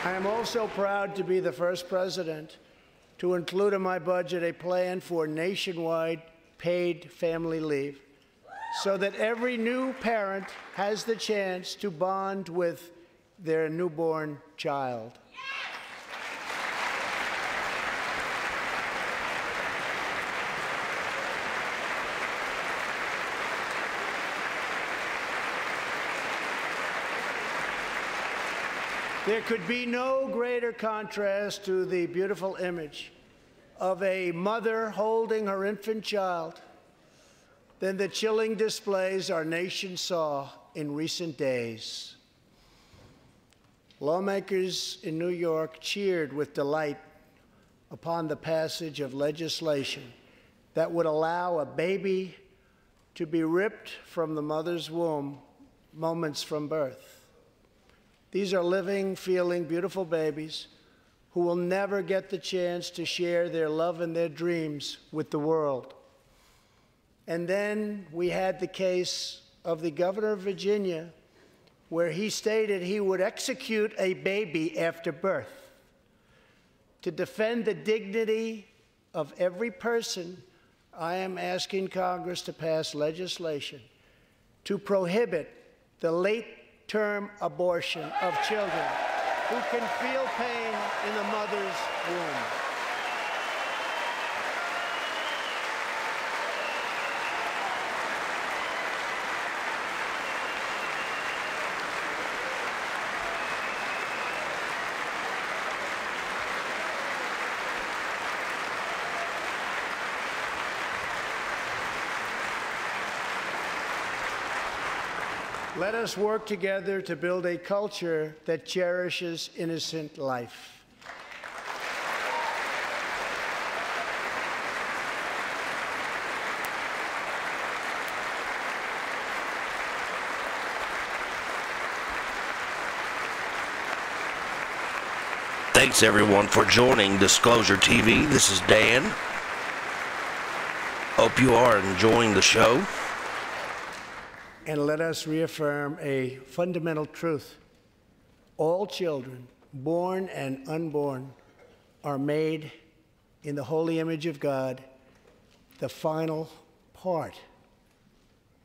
I am also proud to be the first president to include in my budget a plan for nationwide paid family leave so that every new parent has the chance to bond with their newborn child. There could be no greater contrast to the beautiful image of a mother holding her infant child than the chilling displays our nation saw in recent days. Lawmakers in New York cheered with delight upon the passage of legislation that would allow a baby to be ripped from the mother's womb moments from birth. These are living, feeling, beautiful babies who will never get the chance to share their love and their dreams with the world. And then we had the case of the governor of Virginia, where he stated he would execute a baby after birth. To defend the dignity of every person, I am asking Congress to pass legislation to prohibit the late-term abortion of children who can feel pain in the mother's womb. Let us work together to build a culture that cherishes innocent life. Thanks everyone for joining Disclosure TV. This is Dan. Hope you are enjoying the show. And let us reaffirm a fundamental truth. All children, born and unborn, are made in the holy image of God. The final part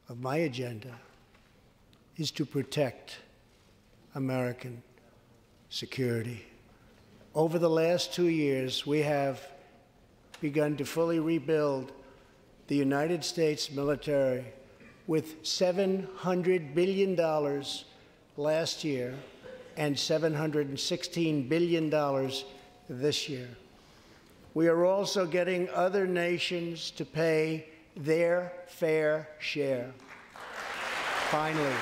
of my agenda is to protect American security. Over the last 2 years, we have begun to fully rebuild the United States military with $700 billion last year and $716 billion this year. We are also getting other nations to pay their fair share. Finally.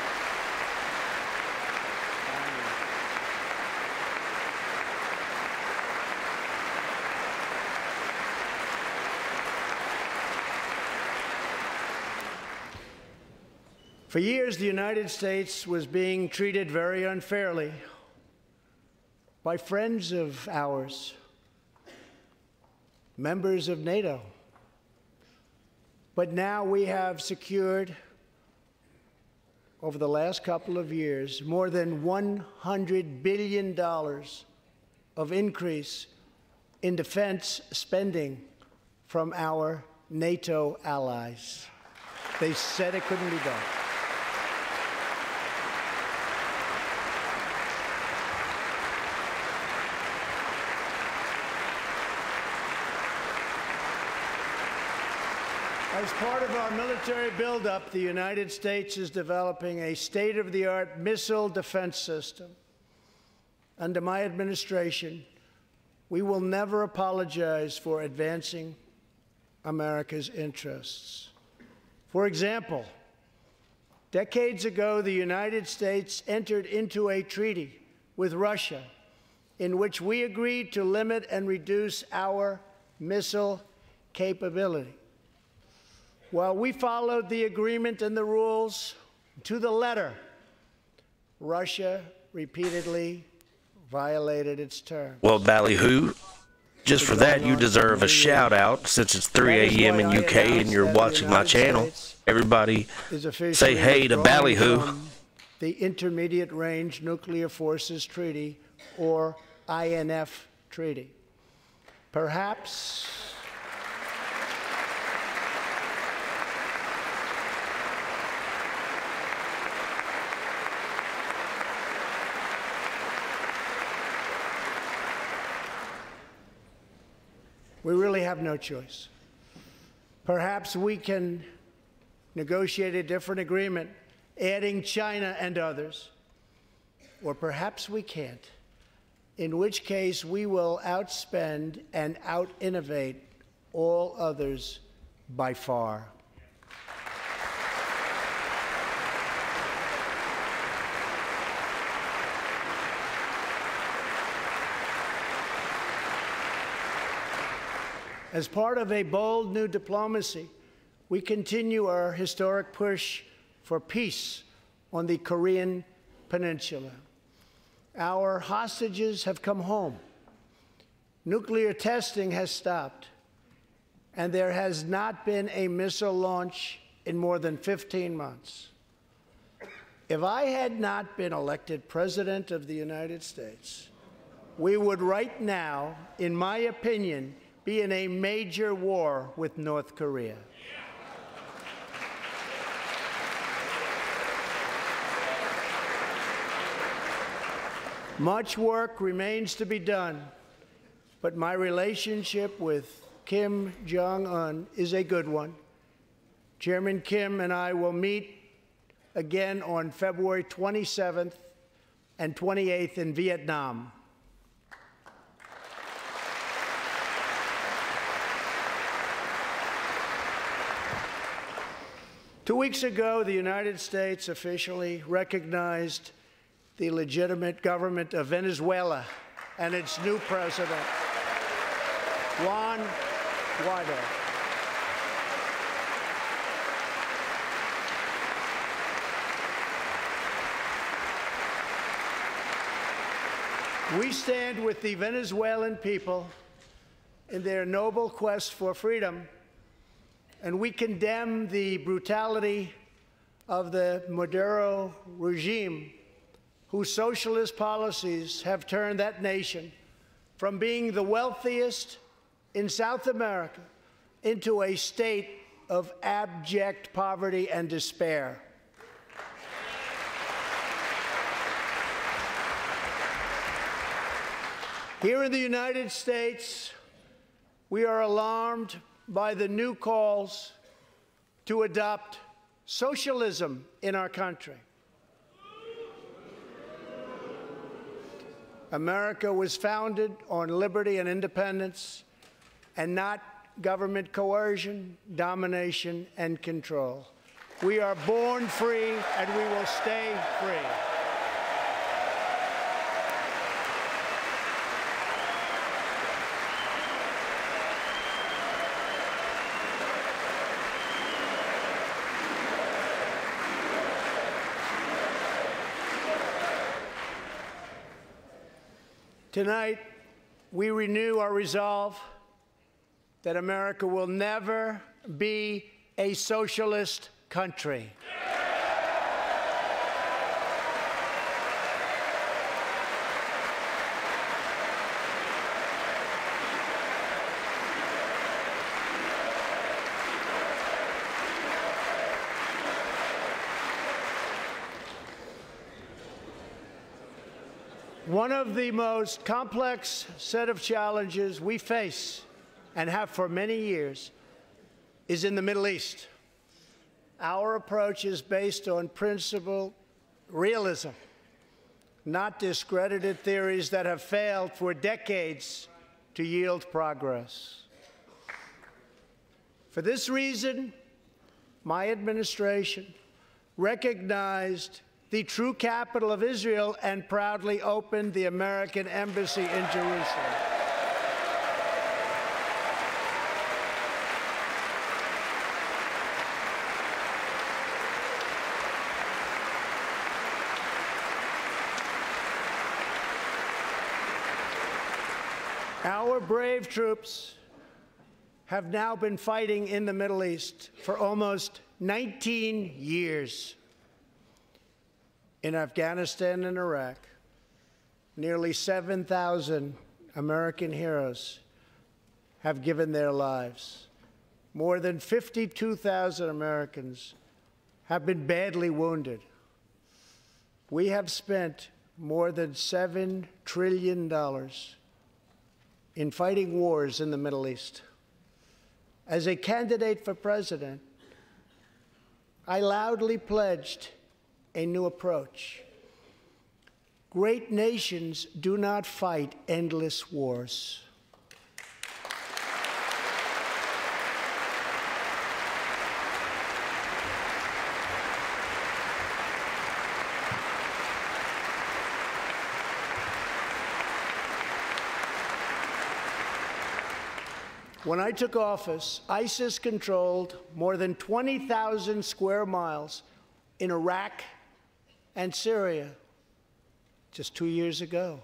For years, the United States was being treated very unfairly by friends of ours, members of NATO. But now we have secured, over the last couple of years, more than $100 billion of increase in defense spending from our NATO allies. They said it couldn't be done. As part of our military buildup, the United States is developing a state-of-the-art missile defense system. Under my administration, we will never apologize for advancing America's interests. For example, decades ago, the United States entered into a treaty with Russia in which we agreed to limit and reduce our missile capability. While we followed the agreement and the rules to the letter, Russia repeatedly violated its terms. Well, ballyhoo, just for that, you deserve a shout out since it's 3 a.m. in UK and you're watching my channel. Everybody say hey to ballyhoo. The Intermediate Range Nuclear Forces Treaty, or INF Treaty. Perhaps we really have no choice. Perhaps we can negotiate a different agreement, adding China and others. Or perhaps we can't, in which case we will outspend and out-innovate all others by far. As part of a bold new diplomacy, we continue our historic push for peace on the Korean Peninsula. Our hostages have come home. Nuclear testing has stopped, and there has not been a missile launch in more than 15 months. If I had not been elected President of the United States, we would right now, in my opinion, be in a major war with North Korea. Much work remains to be done, but my relationship with Kim Jong-un is a good one. Chairman Kim and I will meet again on February 27th and 28th in Vietnam. 2 weeks ago, the United States officially recognized the legitimate government of Venezuela and its new president, Juan Guaido. We stand with the Venezuelan people in their noble quest for freedom, and we condemn the brutality of the Maduro regime, whose socialist policies have turned that nation from being the wealthiest in South America into a state of abject poverty and despair. Here in the United States, we are alarmed by the new calls to adopt socialism in our country. America was founded on liberty and independence, and not government coercion, domination, and control. We are born free, and we will stay free. Tonight, we renew our resolve that America will never be a socialist country. One of the most complex set of challenges we face and have for many years is in the Middle East. Our approach is based on principled realism, not discredited theories that have failed for decades to yield progress. For this reason, my administration recognized the true capital of Israel and proudly opened the American embassy in Jerusalem. Our brave troops have now been fighting in the Middle East for almost 19 years. In Afghanistan and Iraq, nearly 7,000 American heroes have given their lives. More than 52,000 Americans have been badly wounded. We have spent more than $7 trillion in fighting wars in the Middle East. As a candidate for president, I loudly pledged a new approach. Great nations do not fight endless wars. When I took office, ISIS controlled more than 20,000 square miles in Iraq and Syria just 2 years ago.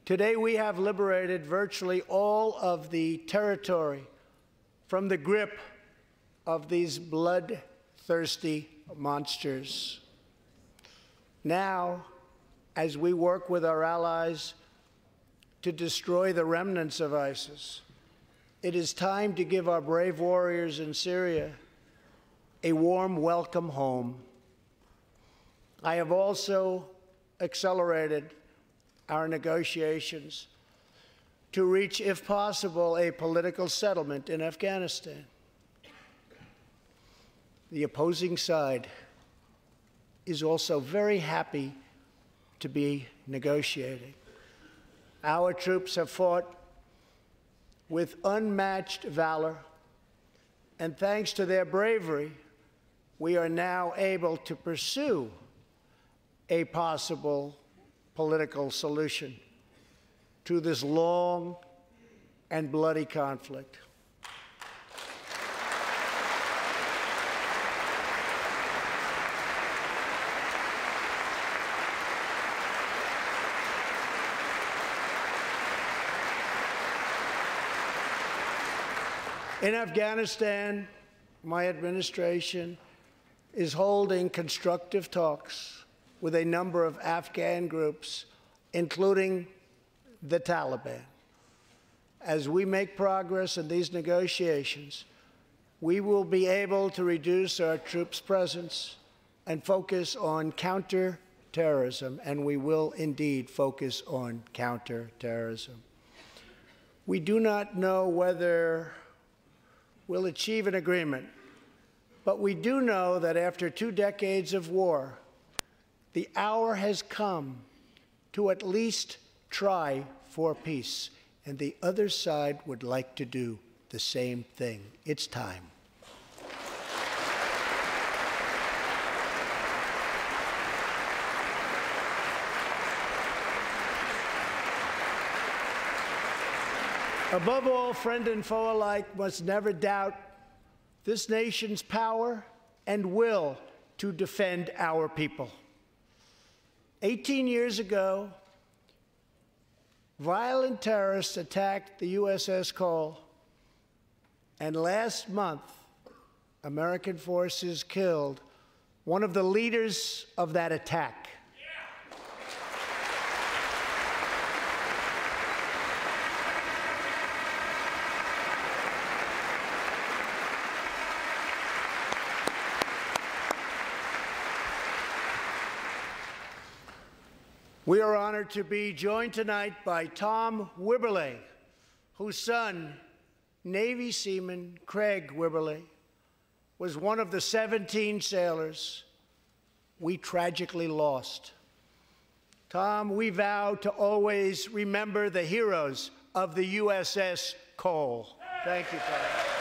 Today, we have liberated virtually all of the territory from the grip of these bloodthirsty monsters. Now, as we work with our allies to destroy the remnants of ISIS, it is time to give our brave warriors in Syria a warm welcome home. I have also accelerated our negotiations to reach, if possible, a political settlement in Afghanistan. The opposing side is also very happy to be negotiating. Our troops have fought with unmatched valor, and thanks to their bravery, we are now able to pursue a possible political solution to this long and bloody conflict. In Afghanistan, my administration is holding constructive talks with a number of Afghan groups, including the Taliban. As we make progress in these negotiations, we will be able to reduce our troops' presence and focus on counterterrorism, and we will indeed focus on counterterrorism. We do not know whether we'll achieve an agreement, but we do know that after 2 decades of war, the hour has come to at least try for peace, and the other side would like to do the same thing. It's time. Above all, friend and foe alike must never doubt this nation's power and will to defend our people. 18 years ago, violent terrorists attacked the USS Cohen, and last month, American forces killed one of the leaders of that attack. We are honored to be joined tonight by Tom Wibberley, whose son, Navy seaman Craig Wibberley, was one of the 17 sailors we tragically lost. Tom, we vow to always remember the heroes of the USS Cohen. Thank you, Tom.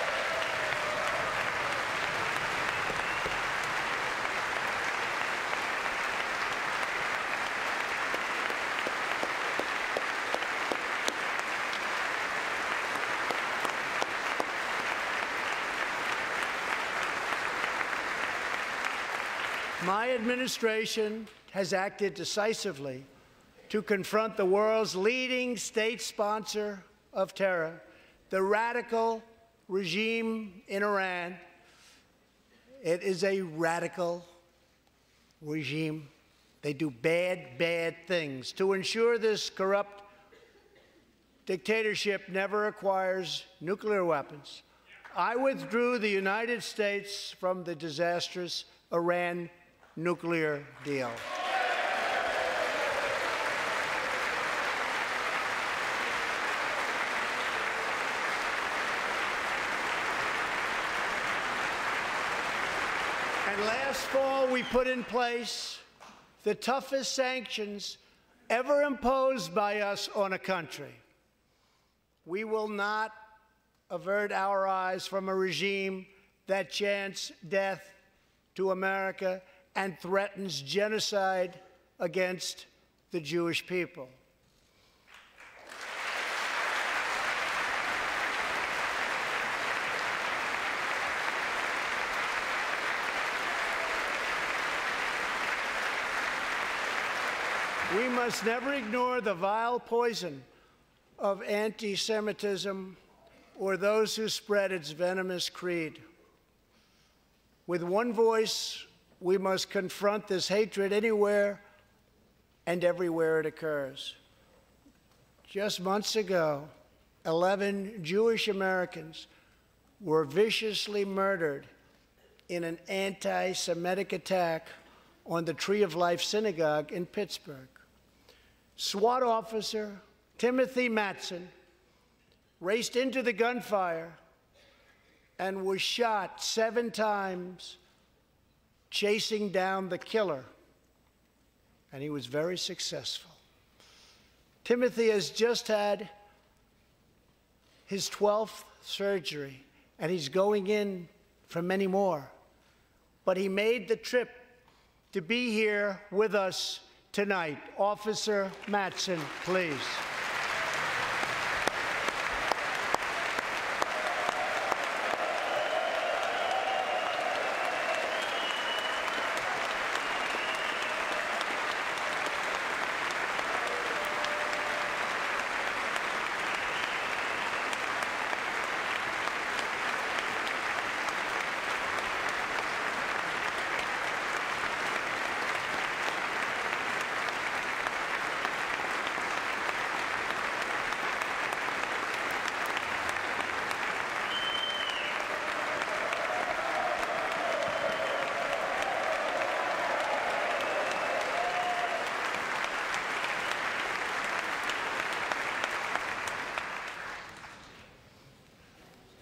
My administration has acted decisively to confront the world's leading state sponsor of terror, the radical regime in Iran. It is a radical regime. They do bad, bad things. To ensure this corrupt dictatorship never acquires nuclear weapons, I withdrew the United States from the disastrous Iran nuclear deal. And last fall, we put in place the toughest sanctions ever imposed by us on a country. We will not avert our eyes from a regime that chants death to America and threatens genocide against the Jewish people. We must never ignore the vile poison of anti-Semitism or those who spread its venomous creed. With one voice, we must confront this hatred anywhere and everywhere it occurs. Just months ago, 11 Jewish Americans were viciously murdered in an anti-Semitic attack on the Tree of Life Synagogue in Pittsburgh. SWAT officer Timothy Matson raced into the gunfire and was shot 7 times chasing down the killer, and he was very successful. Timothy has just had his 12th surgery, and he's going in for many more. but he made the trip to be here with us tonight. Officer Mattson, please.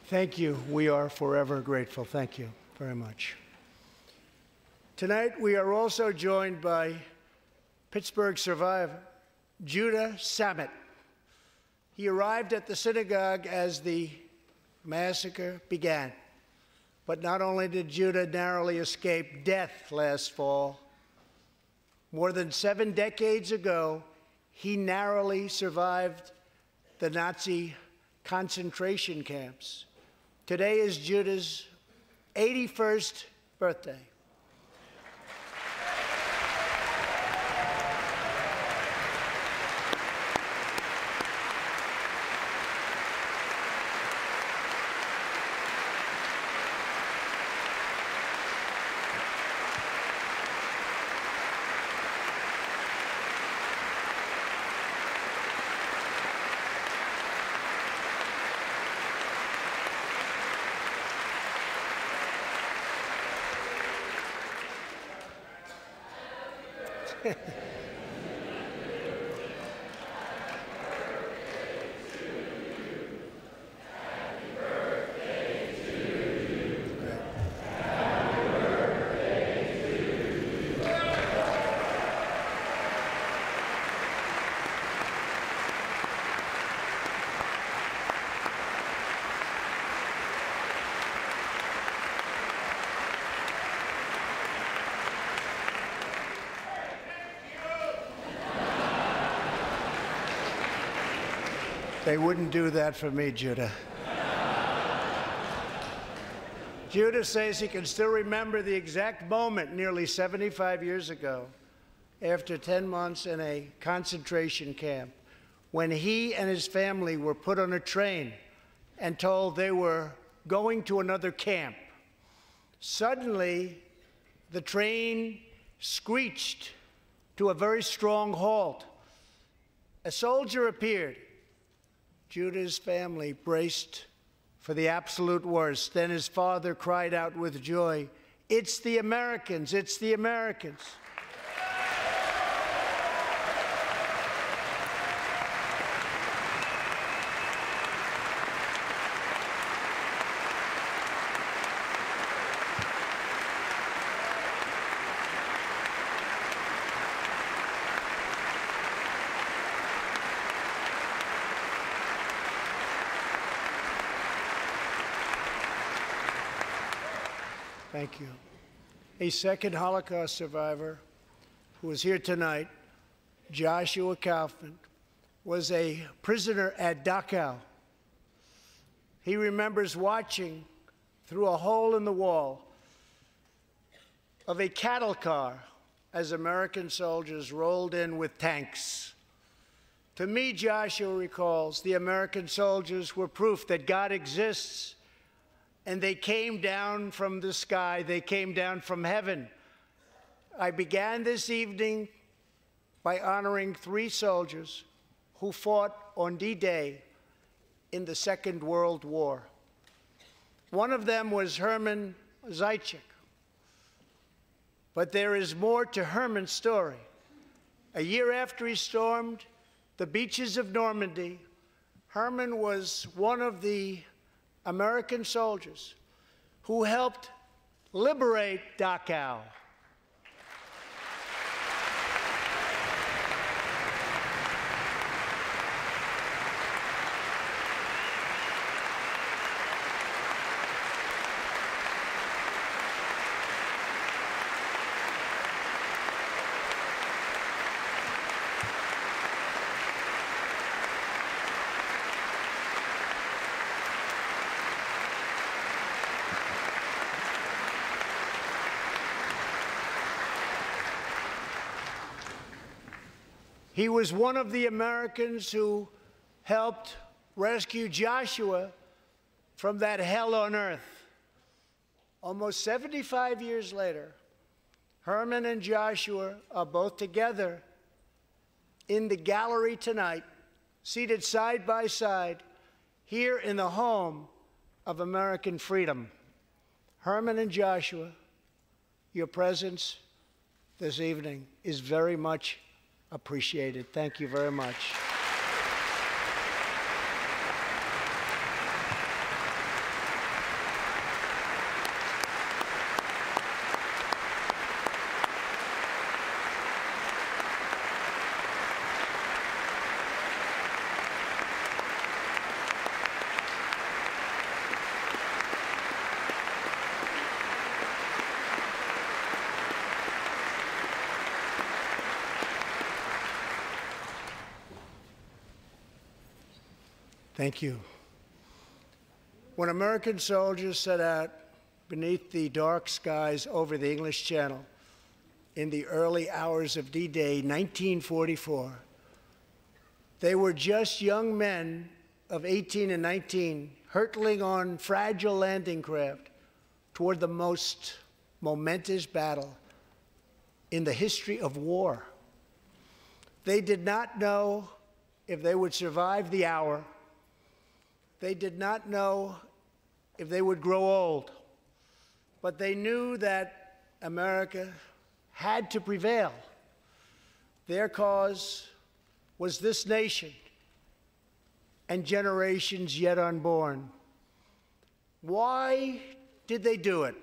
Thank you. We are forever grateful. Thank you very much. Tonight, we are also joined by Pittsburgh survivor, Judah Samet. He arrived at the synagogue as the massacre began. But not only did Judah narrowly escape death last fall, more than 7 decades ago, he narrowly survived the Nazi concentration camps. Today is Judah's 81st birthday. They wouldn't do that for me, Judah. Judah says he can still remember the exact moment nearly 75 years ago, after 10 months in a concentration camp, when he and his family were put on a train and told they were going to another camp. Suddenly, the train screeched to a very strong halt. A soldier appeared. Judah's family braced for the absolute worst. Then his father cried out with joy, "It's the Americans! It's the Americans!" Thank you. A second Holocaust survivor who is here tonight, Joshua Kaufman, was a prisoner at Dachau. He remembers watching through a hole in the wall of a cattle car as American soldiers rolled in with tanks. To me, Joshua recalls, the American soldiers were proof that God exists. And they came down from the sky. They came down from heaven. I began this evening by honoring 3 soldiers who fought on D-Day in the Second World War. One of them was Herman Zaitchik. But there is more to Herman's story. A year after he stormed the beaches of Normandy, Herman was one of the American soldiers who helped liberate Dachau. He was one of the Americans who helped rescue Joshua from that hell on earth. Almost 75 years later, Herman and Joshua are both together in the gallery tonight, seated side by side, here in the home of American freedom. Herman and Joshua, your presence this evening is very much appreciated. Thank you very much. Thank you. When American soldiers set out beneath the dark skies over the English Channel in the early hours of D-Day 1944, they were just young men of 18 and 19 hurtling on fragile landing craft toward the most momentous battle in the history of war. They did not know if they would survive the hour. They did not know if they would grow old, but they knew that America had to prevail. Their cause was this nation and generations yet unborn. Why did they do it?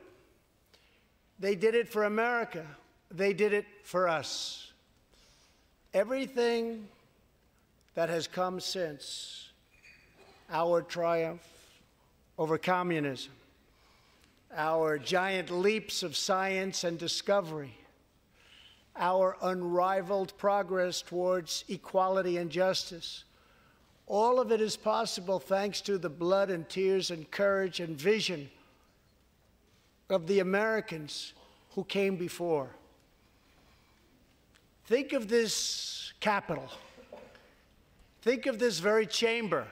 They did it for America. They did it for us. Everything that has come since our triumph over communism, our giant leaps of science and discovery, our unrivaled progress towards equality and justice, all of it is possible thanks to the blood and tears and courage and vision of the Americans who came before. Think of this Capitol. Think of this very chamber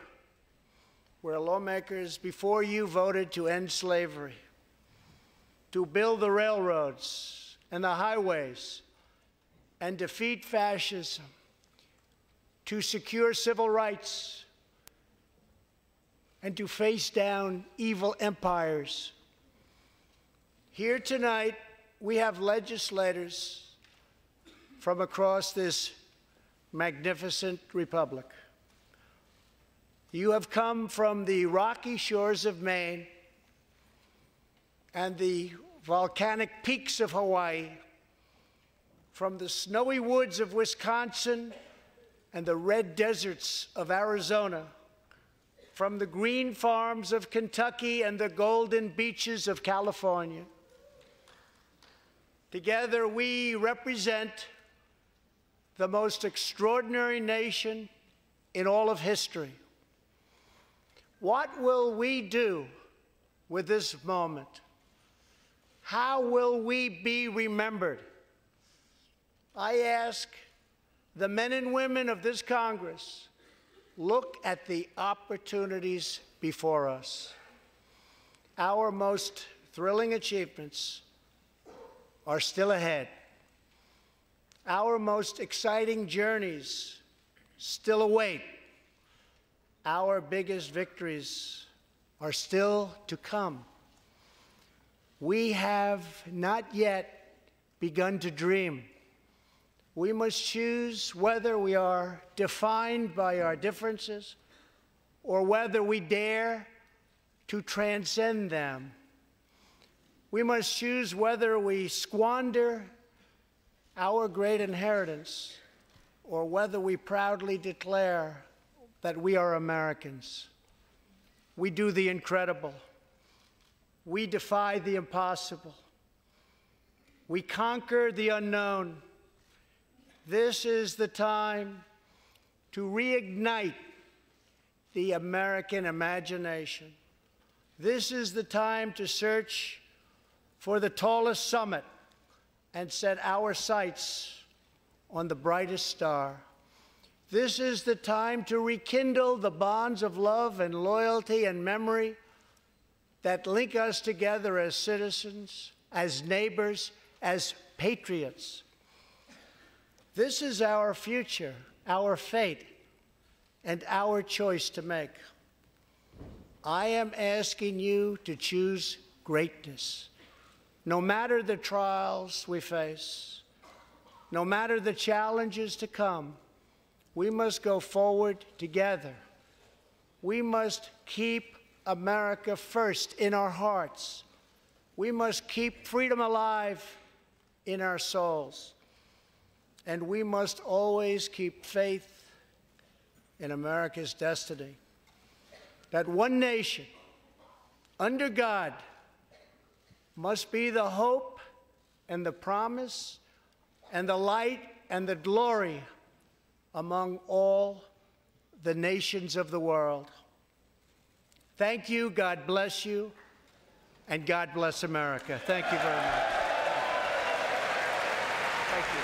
where lawmakers before you voted to end slavery, to build the railroads and the highways, and defeat fascism, to secure civil rights, and to face down evil empires. Here tonight, we have legislators from across this magnificent republic. You have come from the rocky shores of Maine and the volcanic peaks of Hawaii, from the snowy woods of Wisconsin and the red deserts of Arizona, from the green farms of Kentucky and the golden beaches of California. Together, we represent the most extraordinary nation in all of history. What will we do with this moment? How will we be remembered? I ask the men and women of this Congress, look at the opportunities before us. Our most thrilling achievements are still ahead. Our most exciting journeys still await. Our biggest victories are still to come. We have not yet begun to dream. We must choose whether we are defined by our differences or whether we dare to transcend them. We must choose whether we squander our great inheritance or whether we proudly declare that we are Americans. We do the incredible. We defy the impossible. We conquer the unknown. This is the time to reignite the American imagination. This is the time to search for the tallest summit and set our sights on the brightest star. This is the time to rekindle the bonds of love and loyalty and memory that link us together as citizens, as neighbors, as patriots. This is our future, our fate, and our choice to make. I am asking you to choose greatness. No matter the trials we face, no matter the challenges to come, we must go forward together. We must keep America first in our hearts. We must keep freedom alive in our souls. And we must always keep faith in America's destiny. That one nation, under God, must be the hope and the promise and the light and the glory among all the nations of the world. Thank you, God bless you, and God bless America. Thank you very much. Thank you.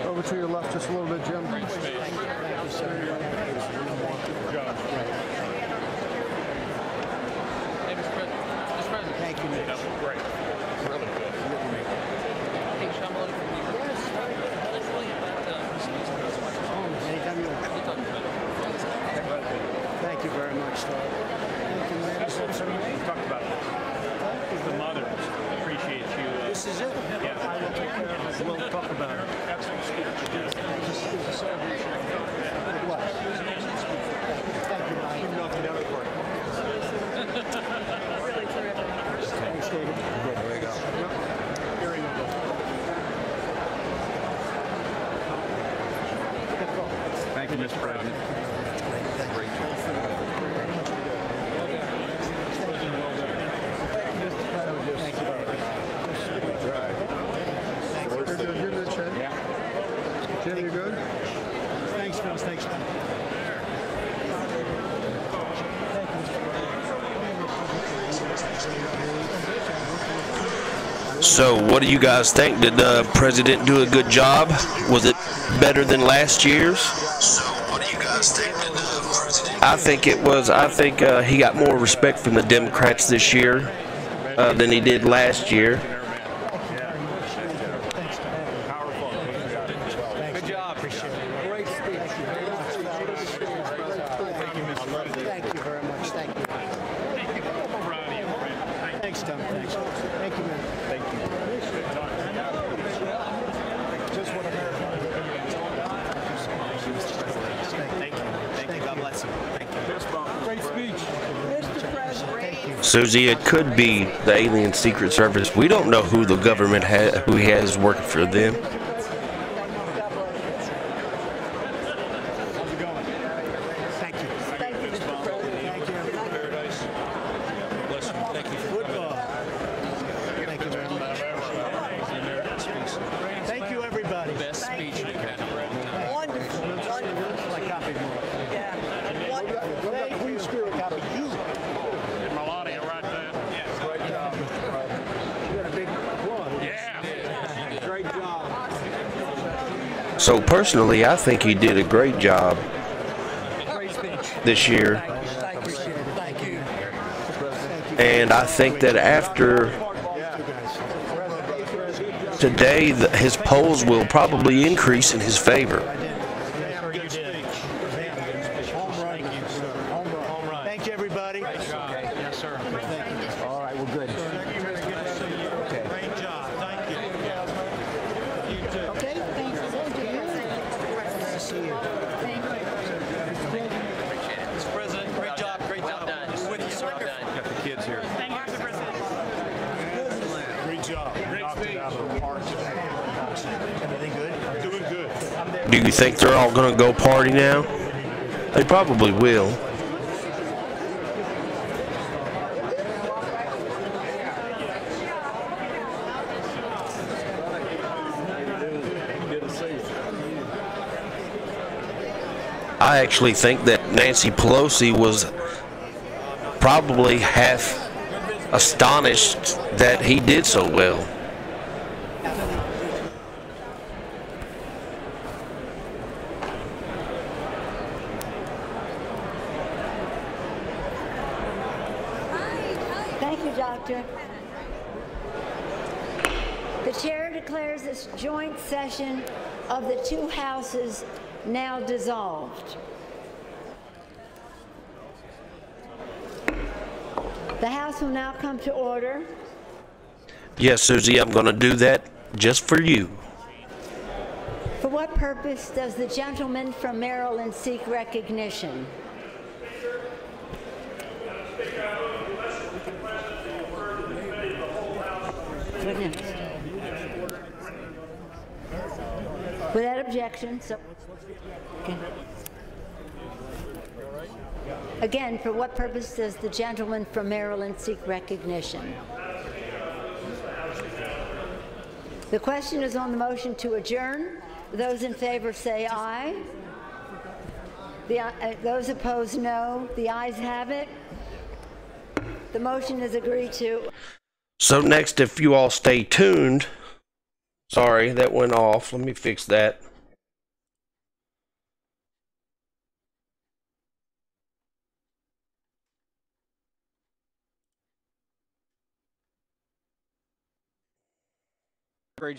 Over to your left just a little bit, Jim. Thank you, sir. Hey, Mr. President. Thank you, Mitch. That was great. Really good. Hey, Sean, what can I tell you about Anytime you want. Thank you very much, Todd. Thank you, man. We talked about the mothers. Appreciate you. This is it? Yeah. I will take care of it. We'll talk about it. Excellent speech. It was. Thank you, Mike. Keep knocking down the court. Really terrific. Thanks, David. There we go. Here we go. Thank you, Mr. President. Great job. Jim, you good? Thanks, Phil. Thanks, man. So what do you guys think? Did the president do a good job? Was it better than last year's? So what do you guys think? Did the president? I think it was. I think he got more respect from the Democrats this year than he did last year. Good job. Great speech. Thank you very much. Thank you. Thanks, Tom. Thanks. Thank you, man. Thank you. Just what America. Thank you. Thank you. God bless you. Thank you. Great speech. Mr. President. Susie, it could be the alien secret service. We don't know who the government who he has working for them. How's it going? Thank you. Thank you, Mr. President. Thank you. Paradise. Bless you. Thank you. Football. Thank you very much. Thank you, everybody. Best speech we've had in a long time. Wonderful. Wonderful. I copied more. Yeah. Wonderful. So personally, I think he did a great job this year. And I think that after today, his polls will probably increase in his favor. Thank you, everybody. Yes, sir. All right, well, good. Okay. Great job. Thank you. You too. Okay, thanks. Mr. President, great job. Great job. With you, sir. Got the kids here. Thank you, Mr. President. Great job. Knocked it out of the park today. Everything good? Doing good. Do you think they're all going to go party now? They probably will. I actually think that Nancy Pelosi was probably half astonished that he did so well. Thank you, Doctor. The chair declares this joint session of the two houses now dissolved. The House will now come to order. Yes, Susie, I'm going to do that just for you. For what purpose does the gentleman from Maryland seek recognition? What next? Without objection, so. Okay. Again, for what purpose does the gentleman from Maryland seek recognition? The question is on the motion to adjourn. Those in favor say aye. Those opposed, no. The ayes have it. The motion is agreed to. So next, if you all stay tuned, sorry, that went off. Let me fix that.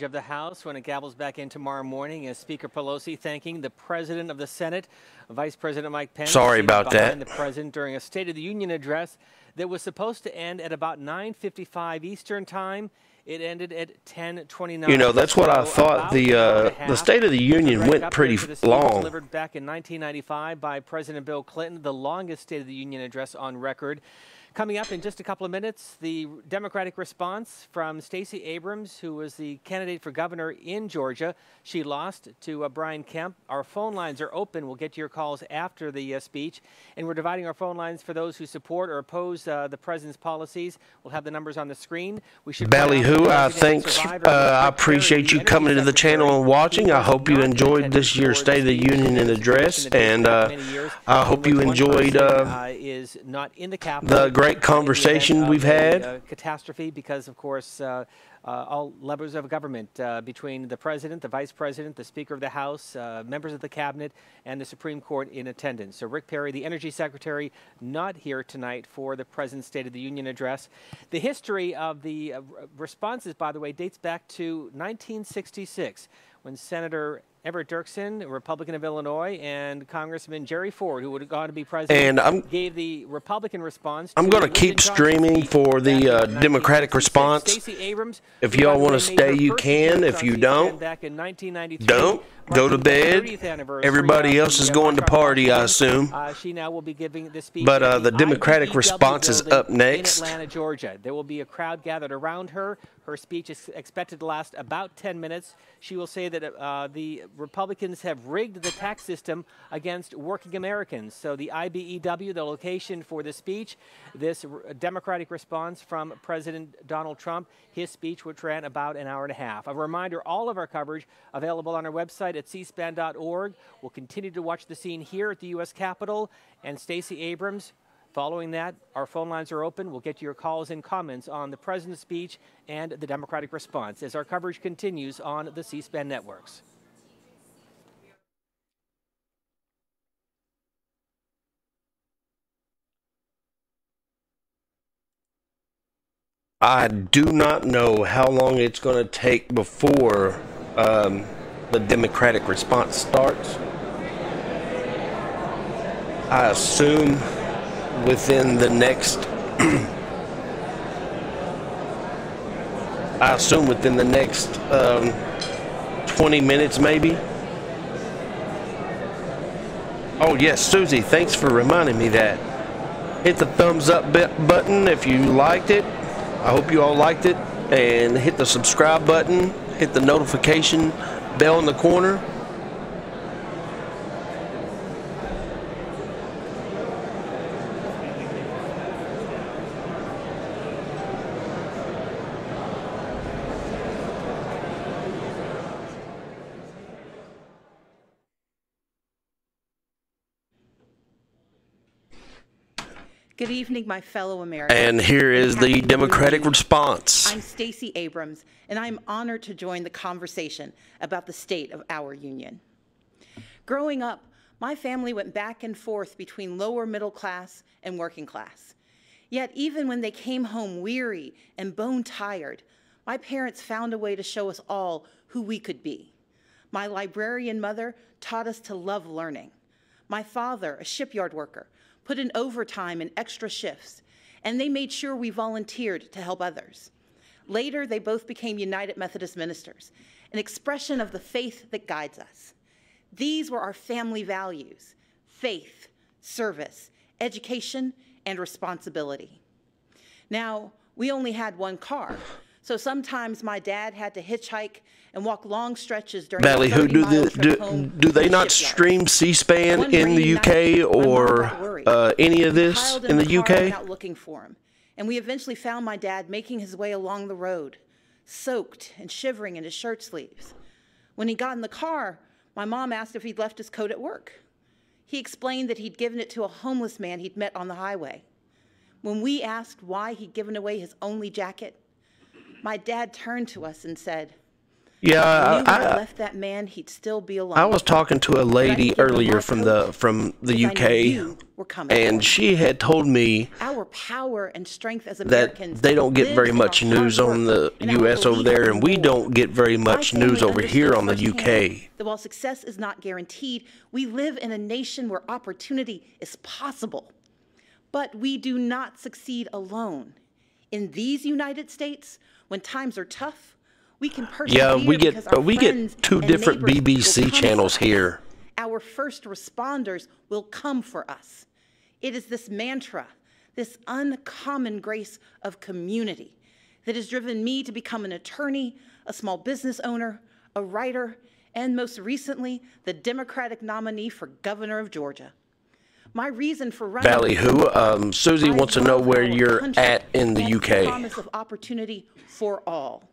Of the House when it gavels back in tomorrow morning is Speaker Pelosi thanking the President of the Senate, Vice President Mike Pence. Sorry about that. The President during a State of the Union address that was supposed to end at about 9:55 Eastern Time. It ended at 10:29. You know, that's what I thought. The State of the Union went pretty long. Delivered back in 1995 by President Bill Clinton, the longest State of the Union address on record. Coming up in just a couple of minutes, the Democratic response from Stacey Abrams, who was the candidate for governor in Georgia. She lost to Brian Kemp. Our phone lines are open. We'll get to your calls after the speech. And we're dividing our phone lines for those who support or oppose the president's policies. We'll have the numbers on the screen. We should Ballyhoo, I appreciate you coming into the channel and watching. I hope you enjoyed this year's State of the Union address, and I hope you enjoyed the great conversation we've had. Catastrophe because, of course, all levels of government between the President, the Vice President, the Speaker of the House, members of the Cabinet, and the Supreme Court in attendance. So Rick Perry, the Energy Secretary, not here tonight for the President's State of the Union address. The history of the responses, by the way, dates back to 1966 when Senator Everett Dirksen, a Republican of Illinois, and Congressman Jerry Ford, who would have gone to be president, gave the Republican response. I'm going to keep streaming for the Democratic response. Stacey Abrams, if y'all want to stay, you can. If you don't, don't. Go to bed. Everybody else is going to party, I assume. She now will be giving the speech. But the Democratic response is up next. In Atlanta, Georgia. There will be a crowd gathered around her. Her speech is expected to last about 10 minutes. She will say that the Republicans have rigged the tax system against working Americans. So the IBEW, the location for the speech, this Democratic response from President Donald Trump, his speech, which ran about an hour and a half. A reminder, all of our coverage available on our website at cspan.org. We'll continue to watch the scene here at the U.S. Capitol. And Stacey Abrams, following that, our phone lines are open. We'll get to your calls and comments on the President's speech and the Democratic response as our coverage continues on the C-SPAN networks. I do not know how long it's going to take before the Democratic response starts. I assume within the next 20 minutes maybe. Oh yes, Susie, thanks for reminding me that. Hit the thumbs up button if you liked it. I hope you all liked it. And hit the subscribe button. Hit the notification bell in the corner. Good evening, my fellow Americans. And here is the Democratic response. I'm Stacey Abrams, and I'm honored to join the conversation about the state of our union. Growing up, my family went back and forth between lower middle class and working class. Yet even when they came home weary and bone-tired, my parents found a way to show us all who we could be. My librarian mother taught us to love learning. My father, a shipyard worker, put in overtime and extra shifts, and they made sure we volunteered to help others. Later, they both became United Methodist ministers, an expression of the faith that guides us. These were our family values: faith, service, education, and responsibility. Now, we only had one car, so sometimes my dad had to hitchhike and walk long stretches during Ballyhoo, do they not stream C-SPAN in the UK or any of this in the UK? Out looking for him, and we eventually found my dad making his way along the road, soaked and shivering in his shirt sleeves. When he got in the car, my mom asked if he'd left his coat at work. He explained that he'd given it to a homeless man he'd met on the highway. When we asked why he'd given away his only jacket, my dad turned to us and said, "Yeah, I left that man, he'd still be alone." I was talking to a lady earlier from the UK, and she had told me our power and strength as that Americans they don't get very much news on the US over there, and we don't get very much news over here on the UK. That while success is not guaranteed, we live in a nation where opportunity is possible. But we do not succeed alone. In these United States, when times are tough, we can persevere. Yeah, we get two different BBC channels here. Our first responders will come for us. It is this mantra, this uncommon grace of community, that has driven me to become an attorney, a small business owner, a writer, and most recently, the Democratic nominee for governor of Georgia. My reason for running... Ballyhoo, Susie wants to know where you're at in the UK. Promise of opportunity for all.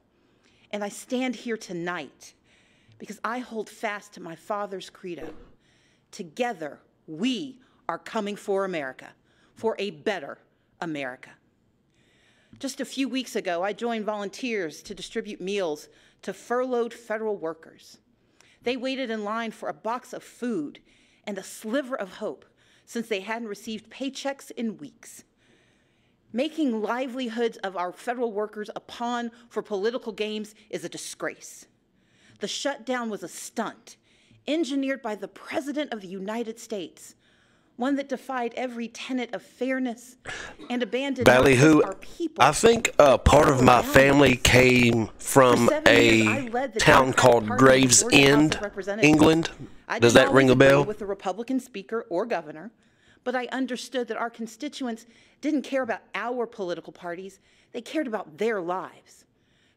And I stand here tonight because I hold fast to my father's credo. Together, we are coming for America, for a better America. Just a few weeks ago, I joined volunteers to distribute meals to furloughed federal workers. They waited in line for a box of food and a sliver of hope since they hadn't received paychecks in weeks. Making livelihoods of our federal workers a pawn for political games is a disgrace. The shutdown was a stunt, engineered by the President of the United States, one that defied every tenet of fairness and abandoned our people. I think part of my family came from a town called Gravesend, England. Does that ring a bell? With the Republican speaker or governor, but I understood that our constituents didn't care about our political parties, they cared about their lives.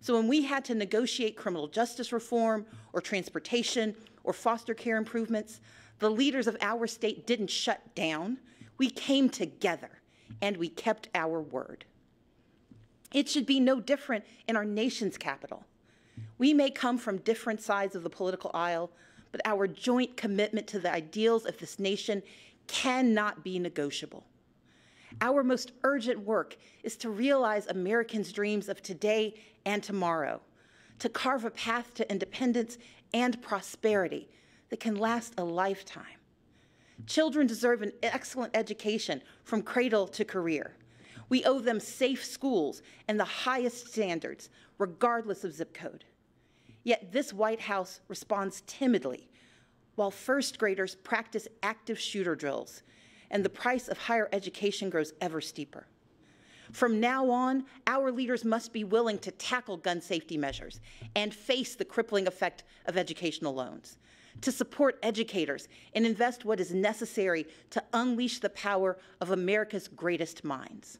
So when we had to negotiate criminal justice reform or transportation or foster care improvements, the leaders of our state didn't shut down. We came together and we kept our word. It should be no different in our nation's capital. We may come from different sides of the political aisle, but our joint commitment to the ideals of this nation cannot be negotiable. Our most urgent work is to realize Americans' dreams of today and tomorrow, to carve a path to independence and prosperity that can last a lifetime. Children deserve an excellent education from cradle to career. We owe them safe schools and the highest standards, regardless of zip code. Yet this White House responds timidly, while first graders practice active shooter drills, and the price of higher education grows ever steeper. From now on, our leaders must be willing to tackle gun safety measures and face the crippling effect of educational loans, to support educators and invest what is necessary to unleash the power of America's greatest minds.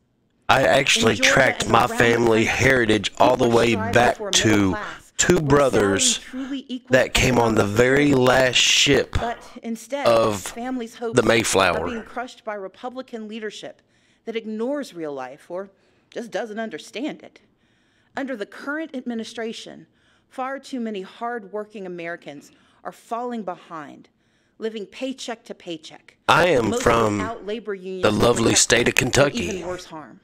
I actually tracked my family heritage all the way back to two brothers that came on the very last ship of the Mayflower. Are being crushed by Republican leadership that ignores real life or just doesn't understand it. Under the current administration, far too many hard-working Americans are falling behind, living paycheck to paycheck. I am from the lovely state of Kentucky. Even worse harm.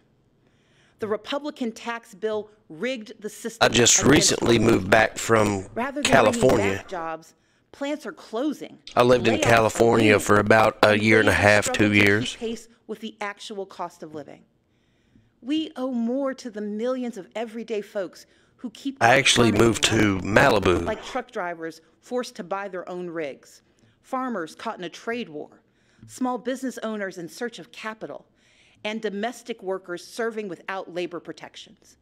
The Republican tax bill rigged the system. I just recently moved back from California. Back jobs, plants are closing. I lived in California for about a year and a half, 2 years. Pace with the actual cost of living. We owe more to the millions of everyday folks who keep. I actually moved to Malibu. Like truck drivers forced to buy their own rigs, farmers caught in a trade war, small business owners in search of capital, and domestic workers serving without labor protections.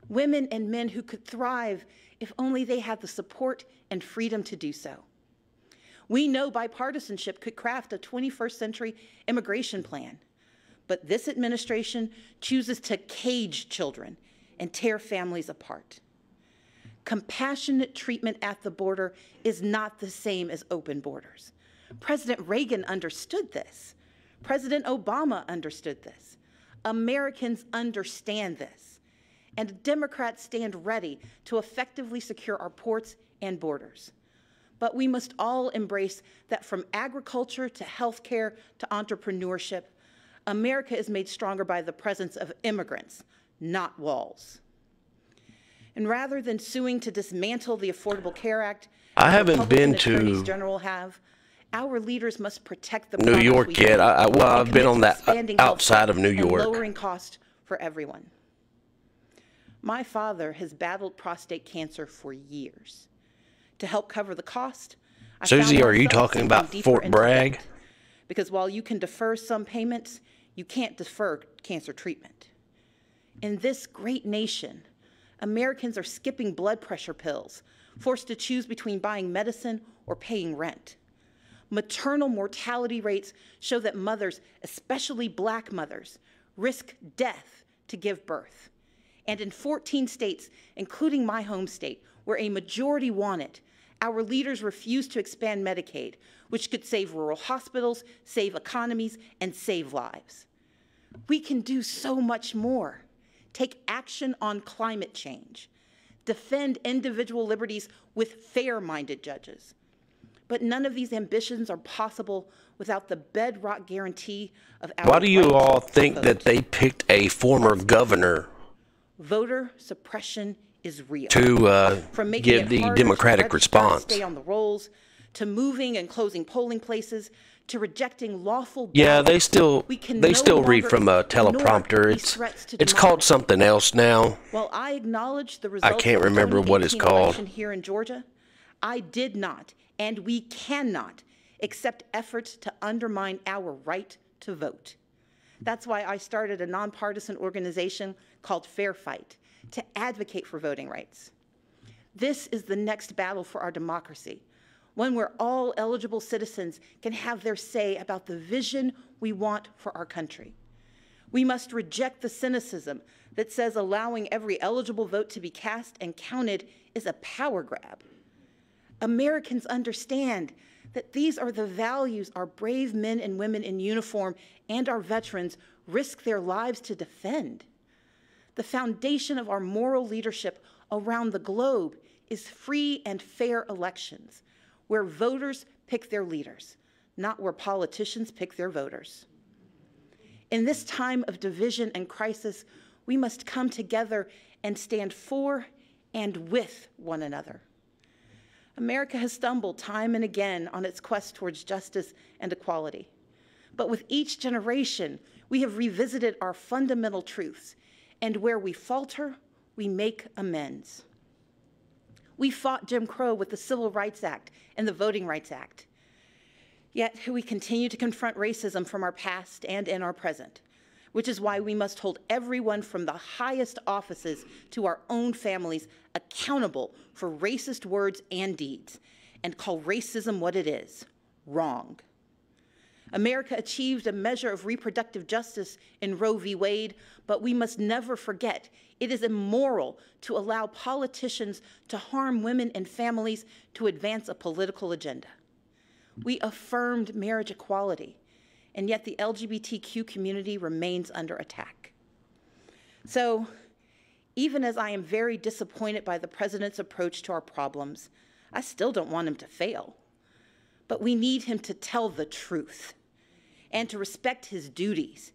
Women and men who could thrive if only they had the support and freedom to do so. We know bipartisanship could craft a 21st century immigration plan, but this administration chooses to cage children and tear families apart. Compassionate treatment at the border is not the same as open borders. President Reagan understood this. President Obama understood this. Americans understand this. And Democrats stand ready to effectively secure our ports and borders. But we must all embrace that from agriculture to healthcare to entrepreneurship, America is made stronger by the presence of immigrants, not walls. And rather than suing to dismantle the Affordable Care Act, I haven't been to Attorneys General have, our leaders must protect the New York yet. Well, I've been on that outside of New York. Lowering cost for everyone. My father has battled prostate cancer for years. To help cover the cost, Susie, are you talking about Fort Bragg? Because while you can defer some payments, you can't defer cancer treatment. In this great nation, Americans are skipping blood pressure pills, forced to choose between buying medicine or paying rent. Maternal mortality rates show that mothers, especially Black mothers, risk death to give birth. And in 14 states, including my home state, where a majority want it, our leaders refuse to expand Medicaid, which could save rural hospitals, save economies, and save lives. We can do so much more. Take action on climate change. Defend individual liberties with fair-minded judges. But none of these ambitions are possible without the bedrock guarantee of our. Why do you all think that they picked a former governor voter suppression is real? To give the Democratic response. Stay on the rolls, to moving and closing polling places, to rejecting lawful. Yeah, they still read from a teleprompter. It's called something else now. While I acknowledge the results, I can't remember what it's called. Here in Georgia, I did not, and we cannot accept efforts to undermine our right to vote. That's why I started a nonpartisan organization called Fair Fight to advocate for voting rights. This is the next battle for our democracy, one where all eligible citizens can have their say about the vision we want for our country. We must reject the cynicism that says allowing every eligible vote to be cast and counted is a power grab. Americans understand that these are the values our brave men and women in uniform and our veterans risk their lives to defend. The foundation of our moral leadership around the globe is free and fair elections, where voters pick their leaders, not where politicians pick their voters. In this time of division and crisis, we must come together and stand for and with one another. America has stumbled time and again on its quest towards justice and equality. But with each generation, we have revisited our fundamental truths, and where we falter, we make amends. We fought Jim Crow with the Civil Rights Act and the Voting Rights Act. Yet we continue to confront racism from our past and in our present, which is why we must hold everyone from the highest offices to our own families accountable for racist words and deeds, and call racism what it is, wrong. America achieved a measure of reproductive justice in Roe v. Wade, but we must never forget it is immoral to allow politicians to harm women and families to advance a political agenda. We affirmed marriage equality, and yet the LGBTQ community remains under attack. So, even as I am very disappointed by the president's approach to our problems, I still don't want him to fail. But we need him to tell the truth and to respect his duties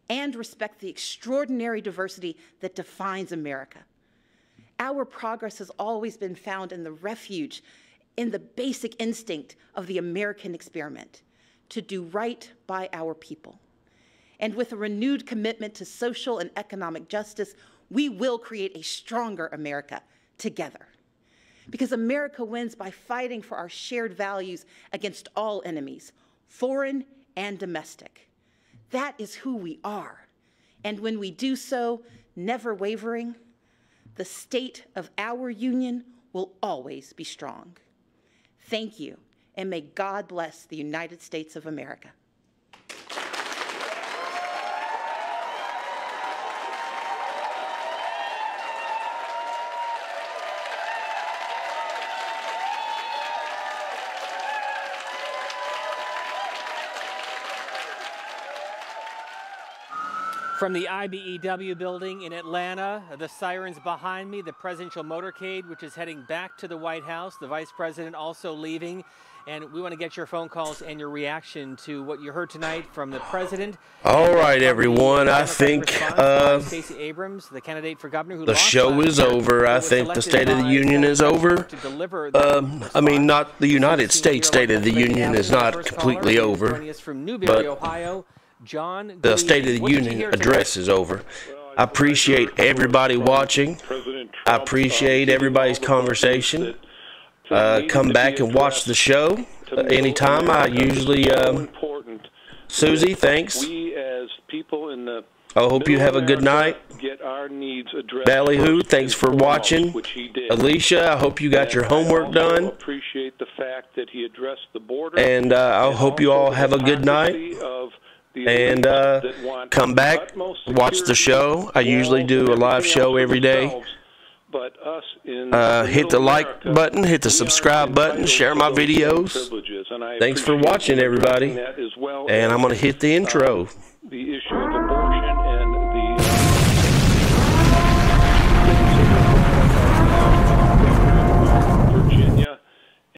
and respect the extraordinary diversity that defines America. Our progress has always been found in the refuge, in the basic instinct of the American experiment, to do right by our people. And with a renewed commitment to social and economic justice, we will create a stronger America together. Because America wins by fighting for our shared values against all enemies, foreign and domestic. That is who we are. And when we do so, never wavering, the state of our union will always be strong. Thank you, and may God bless the United States of America. From the IBEW building in Atlanta, the sirens behind me, the presidential motorcade, which is heading back to the White House, the vice president also leaving. And we want to get your phone calls and your reaction to what you heard tonight from the president. All right, everyone. I think Stacey Abrams, the candidate for governor, who the show is over. I think the State of the Union is over. I mean, not the United States State of the Union is not completely over, but the State of the Union address is over. I appreciate everybody watching. I appreciate everybody's conversation. Come back and watch the show anytime. I usually, Susie, thanks. I hope you have a good night. Ballyhoo, thanks for watching. Alicia, I hope you got your homework done. And I hope you all have a good night. And come back, watch the show. I usually do a live show every day. Hit the like button, hit the subscribe button, share my videos. Thanks for watching, everybody. And I'm going to hit the intro. The issue